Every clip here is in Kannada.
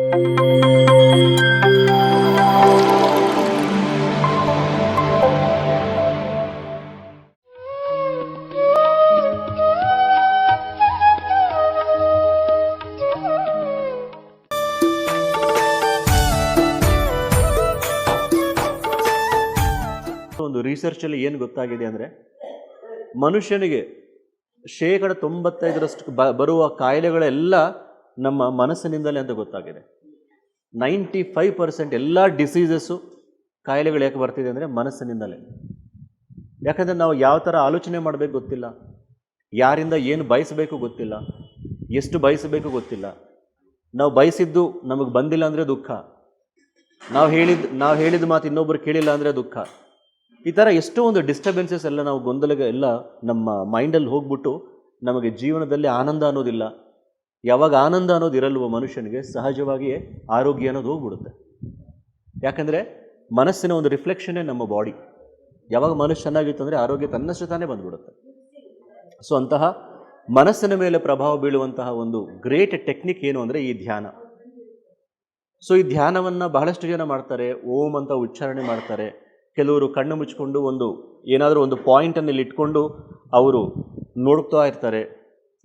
ಒಂದು ರಿಸರ್ಚಲ್ಲಿ ಏನು ಗೊತ್ತಾಗಿದೆ ಅಂದರೆ, ಮನುಷ್ಯನಿಗೆ 95% ಬರುವ ಕಾಯಿಲೆಗಳೆಲ್ಲ ನಮ್ಮ ಮನಸ್ಸಿನಿಂದಲೇ ಅಂತ ಗೊತ್ತಾಗಿದೆ. 95% ಎಲ್ಲ ಡಿಸೀಸಸ್ಸು, ಕಾಯಿಲೆಗಳು ಯಾಕೆ ಬರ್ತಿದೆ ಅಂದರೆ ಮನಸ್ಸಿನಿಂದಲೇ. ಯಾಕಂದರೆ ನಾವು ಯಾವ ಥರ ಆಲೋಚನೆ ಮಾಡಬೇಕು ಗೊತ್ತಿಲ್ಲ, ಯಾರಿಂದ ಏನು ಬಯಸಬೇಕು ಗೊತ್ತಿಲ್ಲ, ಎಷ್ಟು ಬಯಸಬೇಕು ಗೊತ್ತಿಲ್ಲ. ನಾವು ಬಯಸಿದ್ದು ನಮಗೆ ಬಂದಿಲ್ಲ ಅಂದರೆ ದುಃಖ, ನಾವು ಹೇಳಿದ ಮಾತು ಇನ್ನೊಬ್ಬರು ಕೇಳಿಲ್ಲ ಅಂದರೆ ದುಃಖ. ಈ ಥರ ಎಷ್ಟೋ ಒಂದು ಡಿಸ್ಟರ್ಬೆನ್ಸಸ್ ಎಲ್ಲ ನಾವು ಎಲ್ಲ ನಮ್ಮ ಮೈಂಡಲ್ಲಿ ಹೋಗ್ಬಿಟ್ಟು ನಮಗೆ ಜೀವನದಲ್ಲಿ ಆನಂದ ಅನ್ನೋದಿಲ್ಲ. ಯಾವಾಗ ಆನಂದ ಅನ್ನೋದು ಇರಲ್ವೋ ಮನುಷ್ಯನಿಗೆ, ಸಹಜವಾಗಿಯೇ ಆರೋಗ್ಯ ಅನ್ನೋದು ಹೋಗ್ಬಿಡುತ್ತೆ. ಯಾಕಂದರೆ ಮನಸ್ಸಿನ ಒಂದು ರಿಫ್ಲೆಕ್ಷನ್ನೇ ನಮ್ಮ ಬಾಡಿ. ಯಾವಾಗ ಮನಸ್ಸು ಚೆನ್ನಾಗಿತ್ತು ಅಂದರೆ ಆರೋಗ್ಯ ತನ್ನಷ್ಟು ತಾನೇ ಬಂದ್ಬಿಡುತ್ತೆ. ಸೊ ಅಂತಹ ಮನಸ್ಸಿನ ಮೇಲೆ ಪ್ರಭಾವ ಬೀಳುವಂತಹ ಒಂದು ಗ್ರೇಟ್ ಟೆಕ್ನಿಕ್ ಏನು ಅಂದರೆ ಈ ಧ್ಯಾನ. ಸೊ ಈ ಧ್ಯಾನವನ್ನು ಬಹಳಷ್ಟು ಜನ ಮಾಡ್ತಾರೆ, ಓಂ ಅಂತ ಉಚ್ಚಾರಣೆ ಮಾಡ್ತಾರೆ. ಕೆಲವರು ಕಣ್ಣು ಮುಚ್ಕೊಂಡು ಏನಾದರೂ ಒಂದು ಪಾಯಿಂಟನ್ನು ಇಲ್ಲಿ ಇಟ್ಕೊಂಡು ಅವರು ನೋಡ್ತಾ ಇರ್ತಾರೆ.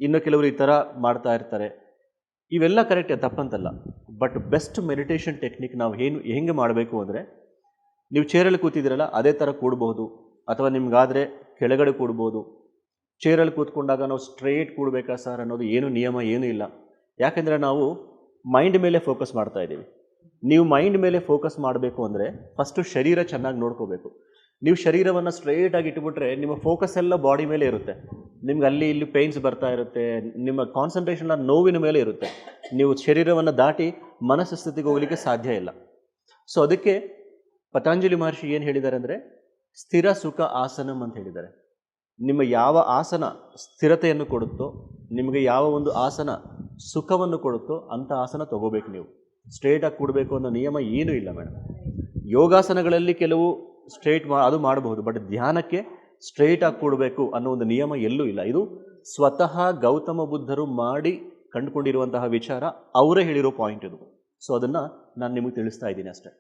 ಇನ್ನು ಕೆಲವರು ಈ ಥರ ಮಾಡ್ತಾ ಇರ್ತಾರೆ. ಇವೆಲ್ಲ ಕರೆಕ್ಟ್, ತಪ್ಪಂತಲ್ಲ. ಬಟ್ ಬೆಸ್ಟ್ ಮೆಡಿಟೇಷನ್ ಟೆಕ್ನಿಕ್ ನಾವು ಹೆಂಗೆ ಮಾಡಬೇಕು ಅಂದರೆ, ನೀವು ಚೇರಲ್ಲಿ ಕೂತಿದ್ದೀರಲ್ಲ ಅದೇ ಥರ ಕೂಡಬಹುದು, ಅಥವಾ ನಿಮ್ಗಾದರೆ ಕೆಳಗಡೆ ಕೂಡ್ಬೋದು. ಚೇರಲ್ಲಿ ಕೂತ್ಕೊಂಡಾಗ ನಾವು ಸ್ಟ್ರೇಟ್ ಕೂಡಬೇಕಾ ಸರ್ ಅನ್ನೋದು ಏನು ನಿಯಮ ಏನೂ ಇಲ್ಲ. ಯಾಕೆಂದರೆ ನಾವು ಮೈಂಡ್ ಮೇಲೆ ಫೋಕಸ್ ಮಾಡ್ತಾ ಇದ್ದೀವಿ. ನೀವು ಮೈಂಡ್ ಮೇಲೆ ಫೋಕಸ್ ಮಾಡಬೇಕು ಅಂದರೆ ಫಸ್ಟು ಶರೀರ ಚೆನ್ನಾಗಿ ನೋಡ್ಕೋಬೇಕು. ನೀವು ಶರೀರವನ್ನು ಸ್ಟ್ರೈಟಾಗಿ ಇಟ್ಬಿಟ್ರೆ ನಿಮ್ಮ ಫೋಕಸ್ ಎಲ್ಲ ಬಾಡಿ ಮೇಲೆ ಇರುತ್ತೆ. ನಿಮ್ಗೆ ಅಲ್ಲಿ ಇಲ್ಲಿ ಪೇಯ್ನ್ಸ್ ಬರ್ತಾ ಇರುತ್ತೆ, ನಿಮ್ಮ ಕಾನ್ಸಂಟ್ರೇಷನ್ ನೋವಿನ ಮೇಲೆ ಇರುತ್ತೆ. ನೀವು ಶರೀರವನ್ನು ದಾಟಿ ಮನಸ್ಸು ಸ್ಥಿತಿಗೆ ಹೋಗಲಿಕ್ಕೆ ಸಾಧ್ಯ ಇಲ್ಲ. ಸೊ ಅದಕ್ಕೆ ಪತಂಜಲಿ ಮಹರ್ಷಿ ಏನು ಹೇಳಿದ್ದಾರೆ ಅಂದರೆ, ಸ್ಥಿರ ಸುಖ ಆಸನಂ ಅಂತ ಹೇಳಿದ್ದಾರೆ. ನಿಮ್ಮ ಯಾವ ಆಸನ ಸ್ಥಿರತೆಯನ್ನು ಕೊಡುತ್ತೋ, ನಿಮಗೆ ಯಾವ ಒಂದು ಆಸನ ಸುಖವನ್ನು ಕೊಡುತ್ತೋ ಅಂಥ ಆಸನ ತಗೋಬೇಕು. ನೀವು ಸ್ಟ್ರೇಟಾಗಿ ಕೂಡಬೇಕು ಅನ್ನೋ ನಿಯಮ ಏನೂ ಇಲ್ಲ ಮೇಡಮ್. ಯೋಗಾಸನಗಳಲ್ಲಿ ಕೆಲವು ಸ್ಟ್ರೇಟ್ ಅದು ಮಾಡಬಹುದು, ಬಟ್ ಧ್ಯಾನಕ್ಕೆ ಸ್ಟ್ರೇಟಾಗಿ ಕೂಡಬೇಕು ಅನ್ನೋ ಒಂದು ನಿಯಮ ಎಲ್ಲೂ ಇಲ್ಲ. ಇದು ಸ್ವತಃ ಗೌತಮ ಬುದ್ಧರು ಮಾಡಿ ಕಂಡುಕೊಂಡಿರುವಂತಹ ವಿಚಾರ, ಅವರೇ ಹೇಳಿರೋ ಪಾಯಿಂಟ್ ಇದು. ಸೊ ಅದನ್ನು ನಾನು ನಿಮಗೆ ತಿಳಿಸ್ತಾ ಇದ್ದೀನಿ ಅಷ್ಟೇ.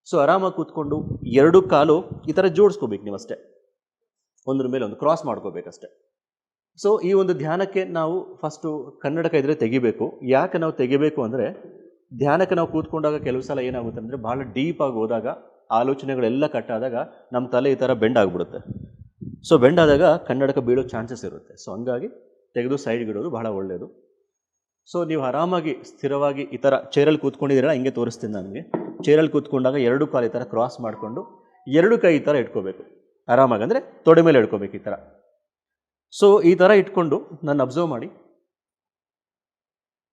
ಸೊ ಆರಾಮಾಗಿ ಕೂತ್ಕೊಂಡು ಎರಡು ಕಾಲು ಈ ಥರ ಜೋಡಿಸ್ಕೋಬೇಕು ನೀವು ಅಷ್ಟೇ, ಒಂದ್ರ ಮೇಲೆ ಒಂದು ಕ್ರಾಸ್ ಮಾಡ್ಕೋಬೇಕಷ್ಟೆ. ಸೊ ಈ ಒಂದು ಧ್ಯಾನಕ್ಕೆ ನಾವು ಫಸ್ಟು ಕನ್ನಡಕ ಇದ್ದರೆ ತೆಗಿಬೇಕು. ಯಾಕೆ ನಾವು ತೆಗಿಬೇಕು ಅಂದರೆ, ಧ್ಯಾನಕ್ಕೆ ನಾವು ಕೂತ್ಕೊಂಡಾಗ ಕೆಲವು ಸಲ ಏನಾಗುತ್ತೆ ಅಂದರೆ, ಭಾಳ ಡೀಪಾಗಿ ಹೋದಾಗ ಆಲೋಚನೆಗಳೆಲ್ಲ ಕಟ್ಟಾದಾಗ ನಮ್ಮ ತಲೆ ಈ ಥರ ಬೆಂಡ್ ಆಗಿಬಿಡುತ್ತೆ. ಸೊ ಬೆಂಡ್ ಆದಾಗ ಕನ್ನಡಕ ಬೀಳೋ ಚಾನ್ಸಸ್ ಇರುತ್ತೆ. ಸೊ ಹಂಗಾಗಿ ತೆಗೆದು ಸೈಡ್ಗಿಡೋದು ಬಹಳ ಒಳ್ಳೆಯದು. ಸೊ ನೀವು ಆರಾಮಾಗಿ ಸ್ಥಿರವಾಗಿ ಈ ಥರ ಚೇರಲ್ಲಿ ಕೂತ್ಕೊಂಡಿದ್ದೀರಲ್ಲ, ಹಿಂಗೆ ತೋರಿಸ್ತೀನಿ ನನಗೆ. ಚೇರಲ್ಲಿ ಕೂತ್ಕೊಂಡಾಗ ಎರಡು ಕಾಲು ಈ ಥರ ಕ್ರಾಸ್ ಮಾಡಿಕೊಂಡು ಎರಡು ಕೈ ಈ ಥರ ಇಟ್ಕೋಬೇಕು ಆರಾಮಾಗಿ, ಅಂದರೆ ತೊಡೆ ಮೇಲೆ ಇಟ್ಕೋಬೇಕು ಈ ಥರ. ಸೊ ಈ ಥರ ಇಟ್ಕೊಂಡು ನಾನು ಅಬ್ಸರ್ವ್ ಮಾಡಿ,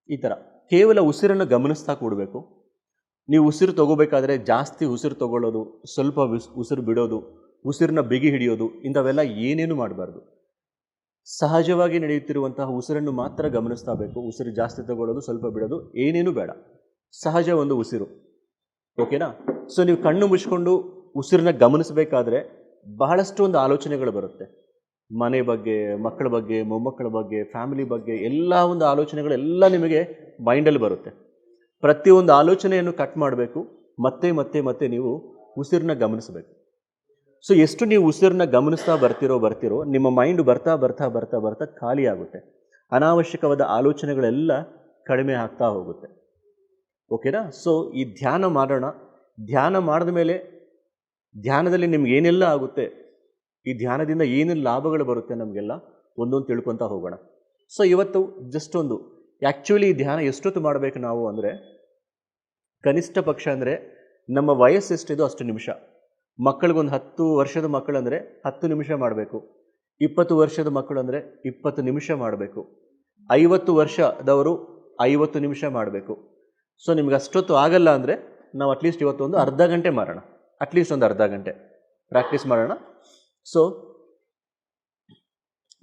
ಈ ಥರ ಕೇವಲ ಉಸಿರನ್ನು ಗಮನಿಸ್ತಾ ಕೂಡಬೇಕು. ನೀವು ಉಸಿರು ತಗೋಬೇಕಾದ್ರೆ ಜಾಸ್ತಿ ಉಸಿರು ತಗೊಳ್ಳೋದು, ಸ್ವಲ್ಪ ಉಸಿರು ಬಿಡೋದು, ಉಸಿರನ್ನ ಬಿಗಿ ಹಿಡಿಯೋದು, ಇಂಥವೆಲ್ಲ ಏನೇನು ಮಾಡಬಾರ್ದು. ಸಹಜವಾಗಿ ನಡೆಯುತ್ತಿರುವಂತಹ ಉಸಿರನ್ನು ಮಾತ್ರ ಗಮನಿಸ್ತಾ ಬೇಕು. ಉಸಿರು ಜಾಸ್ತಿ ತಗೊಳ್ಳೋದು, ಸ್ವಲ್ಪ ಬಿಡೋದು ಏನೇನು ಬೇಡ. ಸಹಜ ಒಂದು ಉಸಿರು, ಓಕೆನಾ? ಸೊ ನೀವು ಕಣ್ಣು ಮುಚ್ಕೊಂಡು ಉಸಿರನ್ನ ಗಮನಿಸಬೇಕಾದ್ರೆ ಬಹಳಷ್ಟು ಒಂದು ಆಲೋಚನೆಗಳು ಬರುತ್ತೆ. ಮನೆ ಬಗ್ಗೆ, ಮಕ್ಕಳ ಬಗ್ಗೆ, ಮೊಮ್ಮಕ್ಕಳ ಬಗ್ಗೆ, ಫ್ಯಾಮಿಲಿ ಬಗ್ಗೆ ಎಲ್ಲ ಒಂದು ಆಲೋಚನೆಗಳೆಲ್ಲ ನಿಮಗೆ ಮೈಂಡಲ್ಲಿ ಬರುತ್ತೆ. ಪ್ರತಿಯೊಂದು ಆಲೋಚನೆಯನ್ನು ಕಟ್ ಮಾಡಬೇಕು. ಮತ್ತೆ ಮತ್ತೆ ಮತ್ತೆ ನೀವು ಉಸಿರನ್ನ ಗಮನಿಸಬೇಕು. ಸೊ ಎಷ್ಟು ನೀವು ಉಸಿರನ್ನ ಗಮನಿಸ್ತಾ ಬರ್ತಿರೋ ನಿಮ್ಮ ಮೈಂಡ್ ಬರ್ತಾ ಬರ್ತಾ ಬರ್ತಾ ಬರ್ತಾ ಖಾಲಿ ಆಗುತ್ತೆ. ಅನಾವಶ್ಯಕವಾದ ಆಲೋಚನೆಗಳೆಲ್ಲ ಕಡಿಮೆ ಆಗ್ತಾ ಹೋಗುತ್ತೆ. ಓಕೆನಾ? ಸೊ ಈ ಧ್ಯಾನ ಮಾಡೋಣ. ಧ್ಯಾನ ಮಾಡಿದ ಮೇಲೆ ಧ್ಯಾನದಲ್ಲಿ ನಿಮ್ಗೆ ಏನೆಲ್ಲ ಆಗುತ್ತೆ, ಈ ಧ್ಯಾನದಿಂದ ಏನೆಲ್ಲ ಲಾಭಗಳು ಬರುತ್ತೆ ನಮಗೆಲ್ಲ ಒಂದೊಂದು ತಿಳ್ಕೊತಾ ಹೋಗೋಣ. ಸೊ ಇವತ್ತು ಜಸ್ಟ್ ಒಂದು ಆ್ಯಕ್ಚುಲಿ ಈ ಧ್ಯಾನ ಎಷ್ಟೊತ್ತು ಮಾಡಬೇಕು ನಾವು ಅಂದರೆ, ಕನಿಷ್ಠ ಪಕ್ಷ ಅಂದರೆ ನಮ್ಮ ವಯಸ್ಸು ಎಷ್ಟಿದೋ ಅಷ್ಟು ನಿಮಿಷ. ಮಕ್ಕಳಿಗೊಂದು 10 ವರ್ಷದ ಮಕ್ಕಳಂದರೆ 10 ನಿಮಿಷ ಮಾಡಬೇಕು. 20 ವರ್ಷದ ಮಕ್ಕಳು ಅಂದರೆ 20 ನಿಮಿಷ ಮಾಡಬೇಕು. 50 ವರ್ಷದವರು 50 ನಿಮಿಷ ಮಾಡಬೇಕು. ಸೊ ನಿಮ್ಗೆ ಅಷ್ಟೊತ್ತು ಆಗಲ್ಲ ಅಂದರೆ ನಾವು ಅಟ್ಲೀಸ್ಟ್ ಇವತ್ತೊಂದು ಅರ್ಧ ಗಂಟೆ ಮಾಡೋಣ. ಅಟ್ಲೀಸ್ಟ್ ಒಂದು ಅರ್ಧ ಗಂಟೆ ಪ್ರಾಕ್ಟೀಸ್ ಮಾಡೋಣ. ಸೊ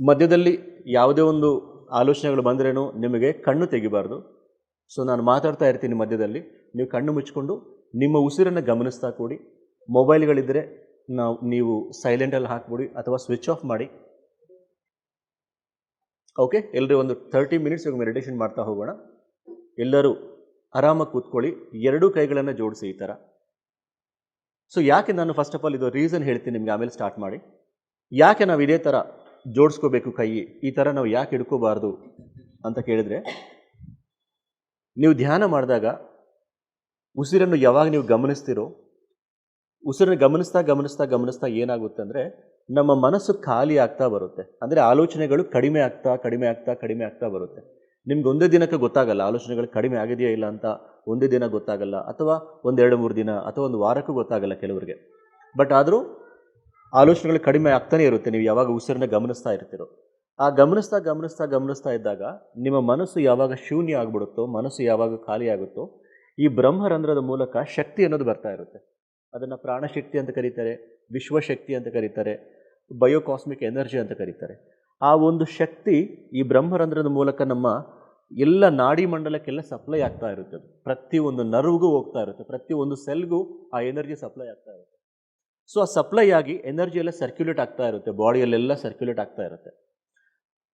ಮಧ್ಯದಲ್ಲಿ ಯಾವುದೇ ಒಂದು ಆಲೋಚನೆಗಳು ಬಂದ್ರೇನು ನಿಮಗೆ ಕಣ್ಣು ತೆಗಿಬಾರ್ದು. ಸೊ ನಾನು ಮಾತಾಡ್ತಾ ಇರ್ತೀನಿ ಮಧ್ಯದಲ್ಲಿ, ನೀವು ಕಣ್ಣು ಮುಚ್ಕೊಂಡು ನಿಮ್ಮ ಉಸಿರನ್ನು ಗಮನಿಸ್ತಾ ಕೂಡಿ. ಮೊಬೈಲ್ಗಳಿದ್ದರೆ ನೀವು ಸೈಲೆಂಟಲ್ಲಿ ಹಾಕ್ಬಿಡಿ ಅಥವಾ ಸ್ವಿಚ್ ಆಫ್ ಮಾಡಿ. ಓಕೆ, ಎಲ್ಲರೂ ಒಂದು 30 ಮಿನಿಟ್ಸ್ ಮೆಡಿಟೇಷನ್ ಮಾಡ್ತಾ ಹೋಗೋಣ. ಎಲ್ಲರೂ ಆರಾಮಾಗಿ ಕೂತ್ಕೊಳ್ಳಿ, ಎರಡೂ ಕೈಗಳನ್ನು ಜೋಡಿಸಿ ಈ ಥರ. ಸೊ ಯಾಕೆ ನಾನು ಫಸ್ಟ್ ಆಫ್ ಆಲ್ ಇದು ರೀಸನ್ ಹೇಳ್ತೀನಿ ನಿಮಗೆ, ಆಮೇಲೆ ಸ್ಟಾರ್ಟ್ ಮಾಡಿ. ಯಾಕೆ ನಾವು ಇದೇ ಥರ ಜೋಡಿಸ್ಕೋಬೇಕು ಕೈ, ಈ ಥರ ನಾವು ಯಾಕೆ ಹಿಡ್ಕೋಬಾರ್ದು ಅಂತ ಕೇಳಿದರೆ, ನೀವು ಧ್ಯಾನ ಮಾಡಿದಾಗ ಉಸಿರನ್ನು ಯಾವಾಗ ನೀವು ಗಮನಿಸ್ತೀರೋ, ಉಸಿರನ್ನು ಗಮನಿಸ್ತಾ ಗಮನಿಸ್ತಾ ಗಮನಿಸ್ತಾ ಏನಾಗುತ್ತೆ ಅಂದರೆ ನಮ್ಮ ಮನಸ್ಸು ಖಾಲಿ ಆಗ್ತಾ ಬರುತ್ತೆ. ಅಂದರೆ ಆಲೋಚನೆಗಳು ಕಡಿಮೆ ಆಗ್ತಾ ಕಡಿಮೆ ಆಗ್ತಾ ಕಡಿಮೆ ಆಗ್ತಾ ಬರುತ್ತೆ. ನಿಮ್ಗೆ ಒಂದೇ ದಿನಕ್ಕೆ ಗೊತ್ತಾಗಲ್ಲ ಆಲೋಚನೆಗಳು ಕಡಿಮೆ ಆಗಿದೆಯಾ ಇಲ್ಲ ಅಂತ, ಒಂದೇ ದಿನ ಗೊತ್ತಾಗಲ್ಲ, ಅಥವಾ 1-2-3 ದಿನ ಅಥವಾ ಒಂದು ವಾರಕ್ಕೂ ಗೊತ್ತಾಗಲ್ಲ ಕೆಲವರಿಗೆ. ಬಟ್ ಆದರೂ ಆಲೋಚನೆಗಳು ಕಡಿಮೆ ಆಗ್ತಾನೆ ಇರುತ್ತೆ ನೀವು ಯಾವಾಗ ಉಸಿರನ್ನ ಗಮನಿಸ್ತಾ ಇರ್ತೀರೋ. ಆ ಗಮನಿಸ್ತಾ ಗಮನಿಸ್ತಾ ಗಮನಿಸ್ತಾ ಇದ್ದಾಗ ನಿಮ್ಮ ಮನಸ್ಸು ಯಾವಾಗ ಶೂನ್ಯ ಆಗ್ಬಿಡುತ್ತೋ, ಮನಸ್ಸು ಯಾವಾಗ ಖಾಲಿ ಆಗುತ್ತೋ, ಈ ಬ್ರಹ್ಮರಂಧ್ರದ ಮೂಲಕ ಶಕ್ತಿ ಅನ್ನೋದು ಬರ್ತಾ ಇರುತ್ತೆ. ಅದನ್ನು ಪ್ರಾಣಶಕ್ತಿ ಅಂತ ಕರೀತಾರೆ, ವಿಶ್ವಶಕ್ತಿ ಅಂತ ಕರೀತಾರೆ, ಬಯೋಕಾಸ್ಮಿಕ್ ಎನರ್ಜಿ ಅಂತ ಕರೀತಾರೆ. ಆ ಒಂದು ಶಕ್ತಿ ಈ ಬ್ರಹ್ಮರಂಧ್ರದ ಮೂಲಕ ನಮ್ಮ ಎಲ್ಲ ನಾಡಿ ಮಂಡಲಕ್ಕೆಲ್ಲ ಸಪ್ಲೈ ಆಗ್ತಾ ಇರುತ್ತೆ. ಅದು ಪ್ರತಿಯೊಂದು ನರ್ವ್ಗೂ ಹೋಗ್ತಾ ಇರುತ್ತೆ, ಪ್ರತಿಯೊಂದು ಸೆಲ್ಗೂ ಆ ಎನರ್ಜಿ ಸಪ್ಲೈ ಆಗ್ತಾ ಇರುತ್ತೆ. ಸೊ ಆ ಸಪ್ಲೈ ಆಗಿ ಎನರ್ಜಿ ಎಲ್ಲ ಸರ್ಕ್ಯುಲೇಟ್ ಆಗ್ತಾ ಇರುತ್ತೆ, ಬಾಡಿಯಲ್ಲೆಲ್ಲ ಸರ್ಕ್ಯುಲೇಟ್ ಆಗ್ತಾ ಇರುತ್ತೆ.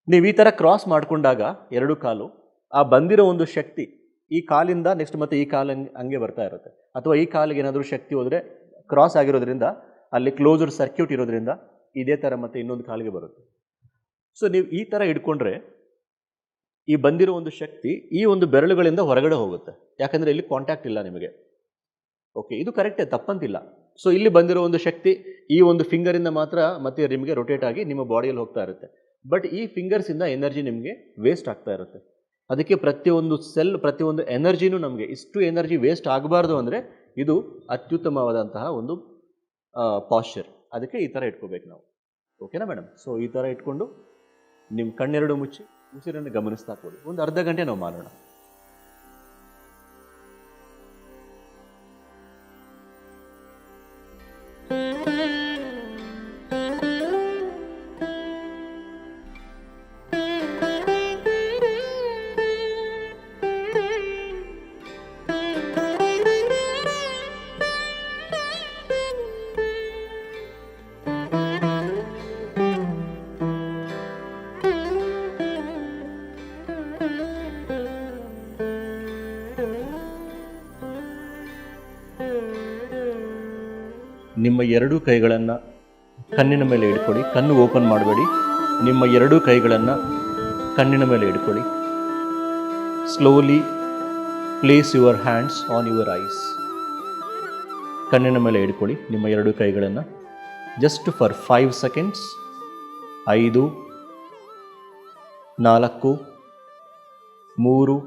ನೀವು ಈ ಥರ ಕ್ರಾಸ್ ಮಾಡಿಕೊಂಡಾಗ ಎರಡು ಕಾಲು, ಆ ಬಂದಿರೋ ಒಂದು ಶಕ್ತಿ ಈ ಕಾಲಿಂದ ನೆಕ್ಸ್ಟ್ ಮತ್ತೆ ಈ ಕಾಲ ಹಂಗೆ ಬರ್ತಾ ಇರುತ್ತೆ. ಅಥವಾ ಈ ಕಾಲಿಗೆ ಏನಾದರೂ ಶಕ್ತಿ ಹೋದರೆ ಕ್ರಾಸ್ ಆಗಿರೋದ್ರಿಂದ ಅಲ್ಲಿ ಕ್ಲೋಸ್ಡ್ ಸರ್ಕ್ಯೂಟ್ ಇರೋದ್ರಿಂದ ಇದೇ ಥರ ಮತ್ತೆ ಇನ್ನೊಂದು ಕಾಲಿಗೆ ಬರುತ್ತೆ. ಸೊ ನೀವು ಈ ಥರ ಹಿಡ್ಕೊಂಡ್ರೆ ಈ ಬಂದಿರೋ ಒಂದು ಶಕ್ತಿ ಈ ಒಂದು ಬೆರಳುಗಳಿಂದ ಹೊರಗಡೆ ಹೋಗುತ್ತೆ, ಯಾಕಂದರೆ ಇಲ್ಲಿ ಕಾಂಟ್ಯಾಕ್ಟ್ ಇಲ್ಲ ನಿಮಗೆ. ಓಕೆ, ಇದು ಕರೆಕ್ಟೇ, ತಪ್ಪಂತಿಲ್ಲ. ಸೊ ಇಲ್ಲಿ ಬಂದಿರೋ ಒಂದು ಶಕ್ತಿ ಈ ಒಂದು ಫಿಂಗರಿಂದ ಮಾತ್ರ ಮತ್ತೆ ನಿಮಗೆ ರೊಟೇಟ್ ಆಗಿ ನಿಮ್ಮ ಬಾಡಿಯಲ್ಲಿ ಹೋಗ್ತಾ ಇರುತ್ತೆ. ಬಟ್ ಈ ಫಿಂಗರ್ಸಿಂದ ಎನರ್ಜಿ ನಿಮಗೆ ವೇಸ್ಟ್ ಆಗ್ತಾ ಇರುತ್ತೆ. ಅದಕ್ಕೆ ಪ್ರತಿಯೊಂದು ಸೆಲ್, ಪ್ರತಿಯೊಂದು ಎನರ್ಜಿನೂ ನಮಗೆ ಇಷ್ಟು ಎನರ್ಜಿ ವೇಸ್ಟ್ ಆಗಬಾರ್ದು ಅಂದರೆ ಇದು ಅತ್ಯುತ್ತಮವಾದಂತಹ ಒಂದು ಪಾಶ್ಚರ್. ಅದಕ್ಕೆ ಈ ಥರ ಇಟ್ಕೋಬೇಕು ನಾವು. ಓಕೆನಾ ಮೇಡಮ್? ಸೊ ಈ ಥರ ಇಟ್ಕೊಂಡು ನಿಮ್ಮ ಕಣ್ಣೆರಡು ಮುಚ್ಚಿ ಉಸಿರನ್ನು ಗಮನಿಸ್ತಾ ಕೊಡಿ. ಒಂದು ಅರ್ಧ ಗಂಟೆ ನಾವು ಮಾಡೋಣ. ನಿಮ್ಮ ಎರಡೂ ಕೈಗಳನ್ನು ಕಣ್ಣಿನ ಮೇಲೆ ಇಟ್ಕೊಳ್ಳಿ. ಕಣ್ಣು ಓಪನ್ ಮಾಡಬೇಡಿ. ನಿಮ್ಮ ಎರಡೂ ಕೈಗಳನ್ನು ಕಣ್ಣಿನ ಮೇಲೆ ಇಟ್ಕೊಳ್ಳಿ. Slowly place your hands on your eyes. ಕಣ್ಣಿನ ಮೇಲೆ ಇಟ್ಕೊಳ್ಳಿ ನಿಮ್ಮ ಎರಡೂ ಕೈಗಳನ್ನು. Just for 5 seconds. 5, 4, 3,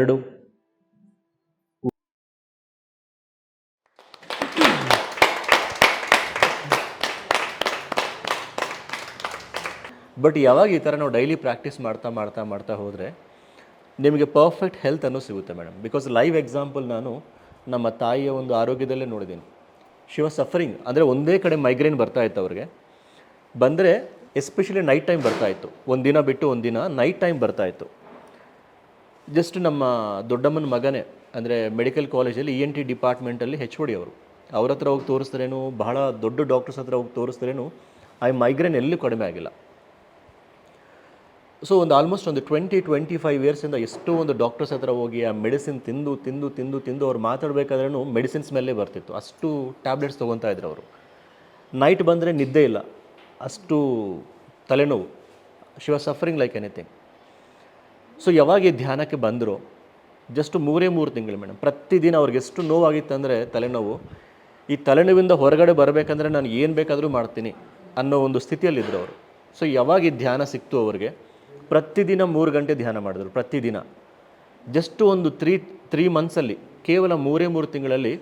2. ಬಟ್ ಯಾವಾಗ ಈ ಥರ ನಾವು ಡೈಲಿ ಪ್ರಾಕ್ಟೀಸ್ ಮಾಡ್ತಾ ಮಾಡ್ತಾ ಮಾಡ್ತಾ ಹೋದರೆ ನಿಮಗೆ ಪರ್ಫೆಕ್ಟ್ ಹೆಲ್ತ್ ಅನ್ನೋ ಸಿಗುತ್ತೆ ಮೇಡಮ್. ಬಿಕಾಸ್ ಲೈವ್ ಎಕ್ಸಾಂಪಲ್ ನಾನು ನಮ್ಮ ತಾಯಿಯ ಒಂದು ಆರೋಗ್ಯದಲ್ಲೇ ನೋಡಿದ್ದೀನಿ. She was suffering. ಅಂದರೆ ಒಂದೇ ಕಡೆ ಮೈಗ್ರೇನ್ ಬರ್ತಾಯಿತ್ತು ಅವ್ರಿಗೆ. ಬಂದರೆ ಎಸ್ಪೆಷಲಿ ನೈಟ್ ಟೈಮ್ ಬರ್ತಾಯಿತ್ತು. ಒಂದು ದಿನ ಬಿಟ್ಟು ಒಂದು ದಿನ ನೈಟ್ ಟೈಮ್ ಬರ್ತಾಯಿತ್ತು. ಜಸ್ಟ್ ನಮ್ಮ ದೊಡ್ಡಮ್ಮನ ಮಗನೇ, ಅಂದರೆ ಮೆಡಿಕಲ್ ಕಾಲೇಜಲ್ಲಿ ENT ಡಿಪಾರ್ಟ್ಮೆಂಟಲ್ಲಿ HOD ಅವರು. ಅವ್ರ ಹತ್ರ ಹೋಗಿ ತೋರಿಸ್ತಾರೇನು, ಬಹಳ ದೊಡ್ಡ ಡಾಕ್ಟರ್ಸ್ ಹತ್ರ ಹೋಗಿ ತೋರಿಸ್ತಾರೇನು, ಆ ಮೈಗ್ರೇನ್ ಎಲ್ಲೂ ಕಡಿಮೆ ಆಗಿಲ್ಲ. ಸೊ ಒಂದು ಆಲ್ಮೋಸ್ಟ್ ಒಂದು 20-25 ಇಯರ್ಸಿಂದ ಎಷ್ಟೋ ಒಂದು ಡಾಕ್ಟರ್ಸ್ ಹತ್ರ ಹೋಗಿ ಆ ಮೆಡಿಸಿನ್ ತಿಂದು ತಿಂದು ತಿಂದು ತಿಂದು ಅವ್ರು ಮಾತಾಡಬೇಕಾದ್ರೂ ಮೆಡಿಸಿನ್ ಸ್ಮೆಲ್ಲೇ ಬರ್ತಿತ್ತು. ಅಷ್ಟು ಟ್ಯಾಬ್ಲೆಟ್ಸ್ ತೊಗೊತಾ ಇದ್ರು ಅವರು. ನೈಟ್ ಬಂದರೆ ನಿದ್ದೆ ಇಲ್ಲ, ಅಷ್ಟು ತಲೆನೋವು. She was suffering like anything. So ಯಾವಾಗ ಈ ಧ್ಯಾನಕ್ಕೆ ಬಂದರು, ಜಸ್ಟ್ 3 ತಿಂಗಳು ಮೇಡಮ್. ಪ್ರತಿದಿನ ಅವ್ರಿಗೆ ಎಷ್ಟು ನೋವಾಗಿತ್ತಂದರೆ ತಲೆನೋವು, ಈ ತಲೆನೋವಿಂದ ಹೊರಗಡೆ ಬರಬೇಕಂದ್ರೆ ನಾನು ಏನು ಬೇಕಾದರೂ ಮಾಡ್ತೀನಿ ಅನ್ನೋ ಒಂದು ಸ್ಥಿತಿಯಲ್ಲಿದ್ದರು ಅವರು. ಸೊ ಯಾವಾಗ ಈ ಧ್ಯಾನ ಸಿಕ್ತು ಅವ್ರಿಗೆ, ಪ್ರತಿದಿನ 3 ಗಂಟೆ ಧ್ಯಾನ ಮಾಡಿದ್ರು ಪ್ರತಿದಿನ. ಜಸ್ಟ್ ಒಂದು 3 ಮಂತ್ಸಲ್ಲಿ, ಕೇವಲ 3 ತಿಂಗಳಲ್ಲಿ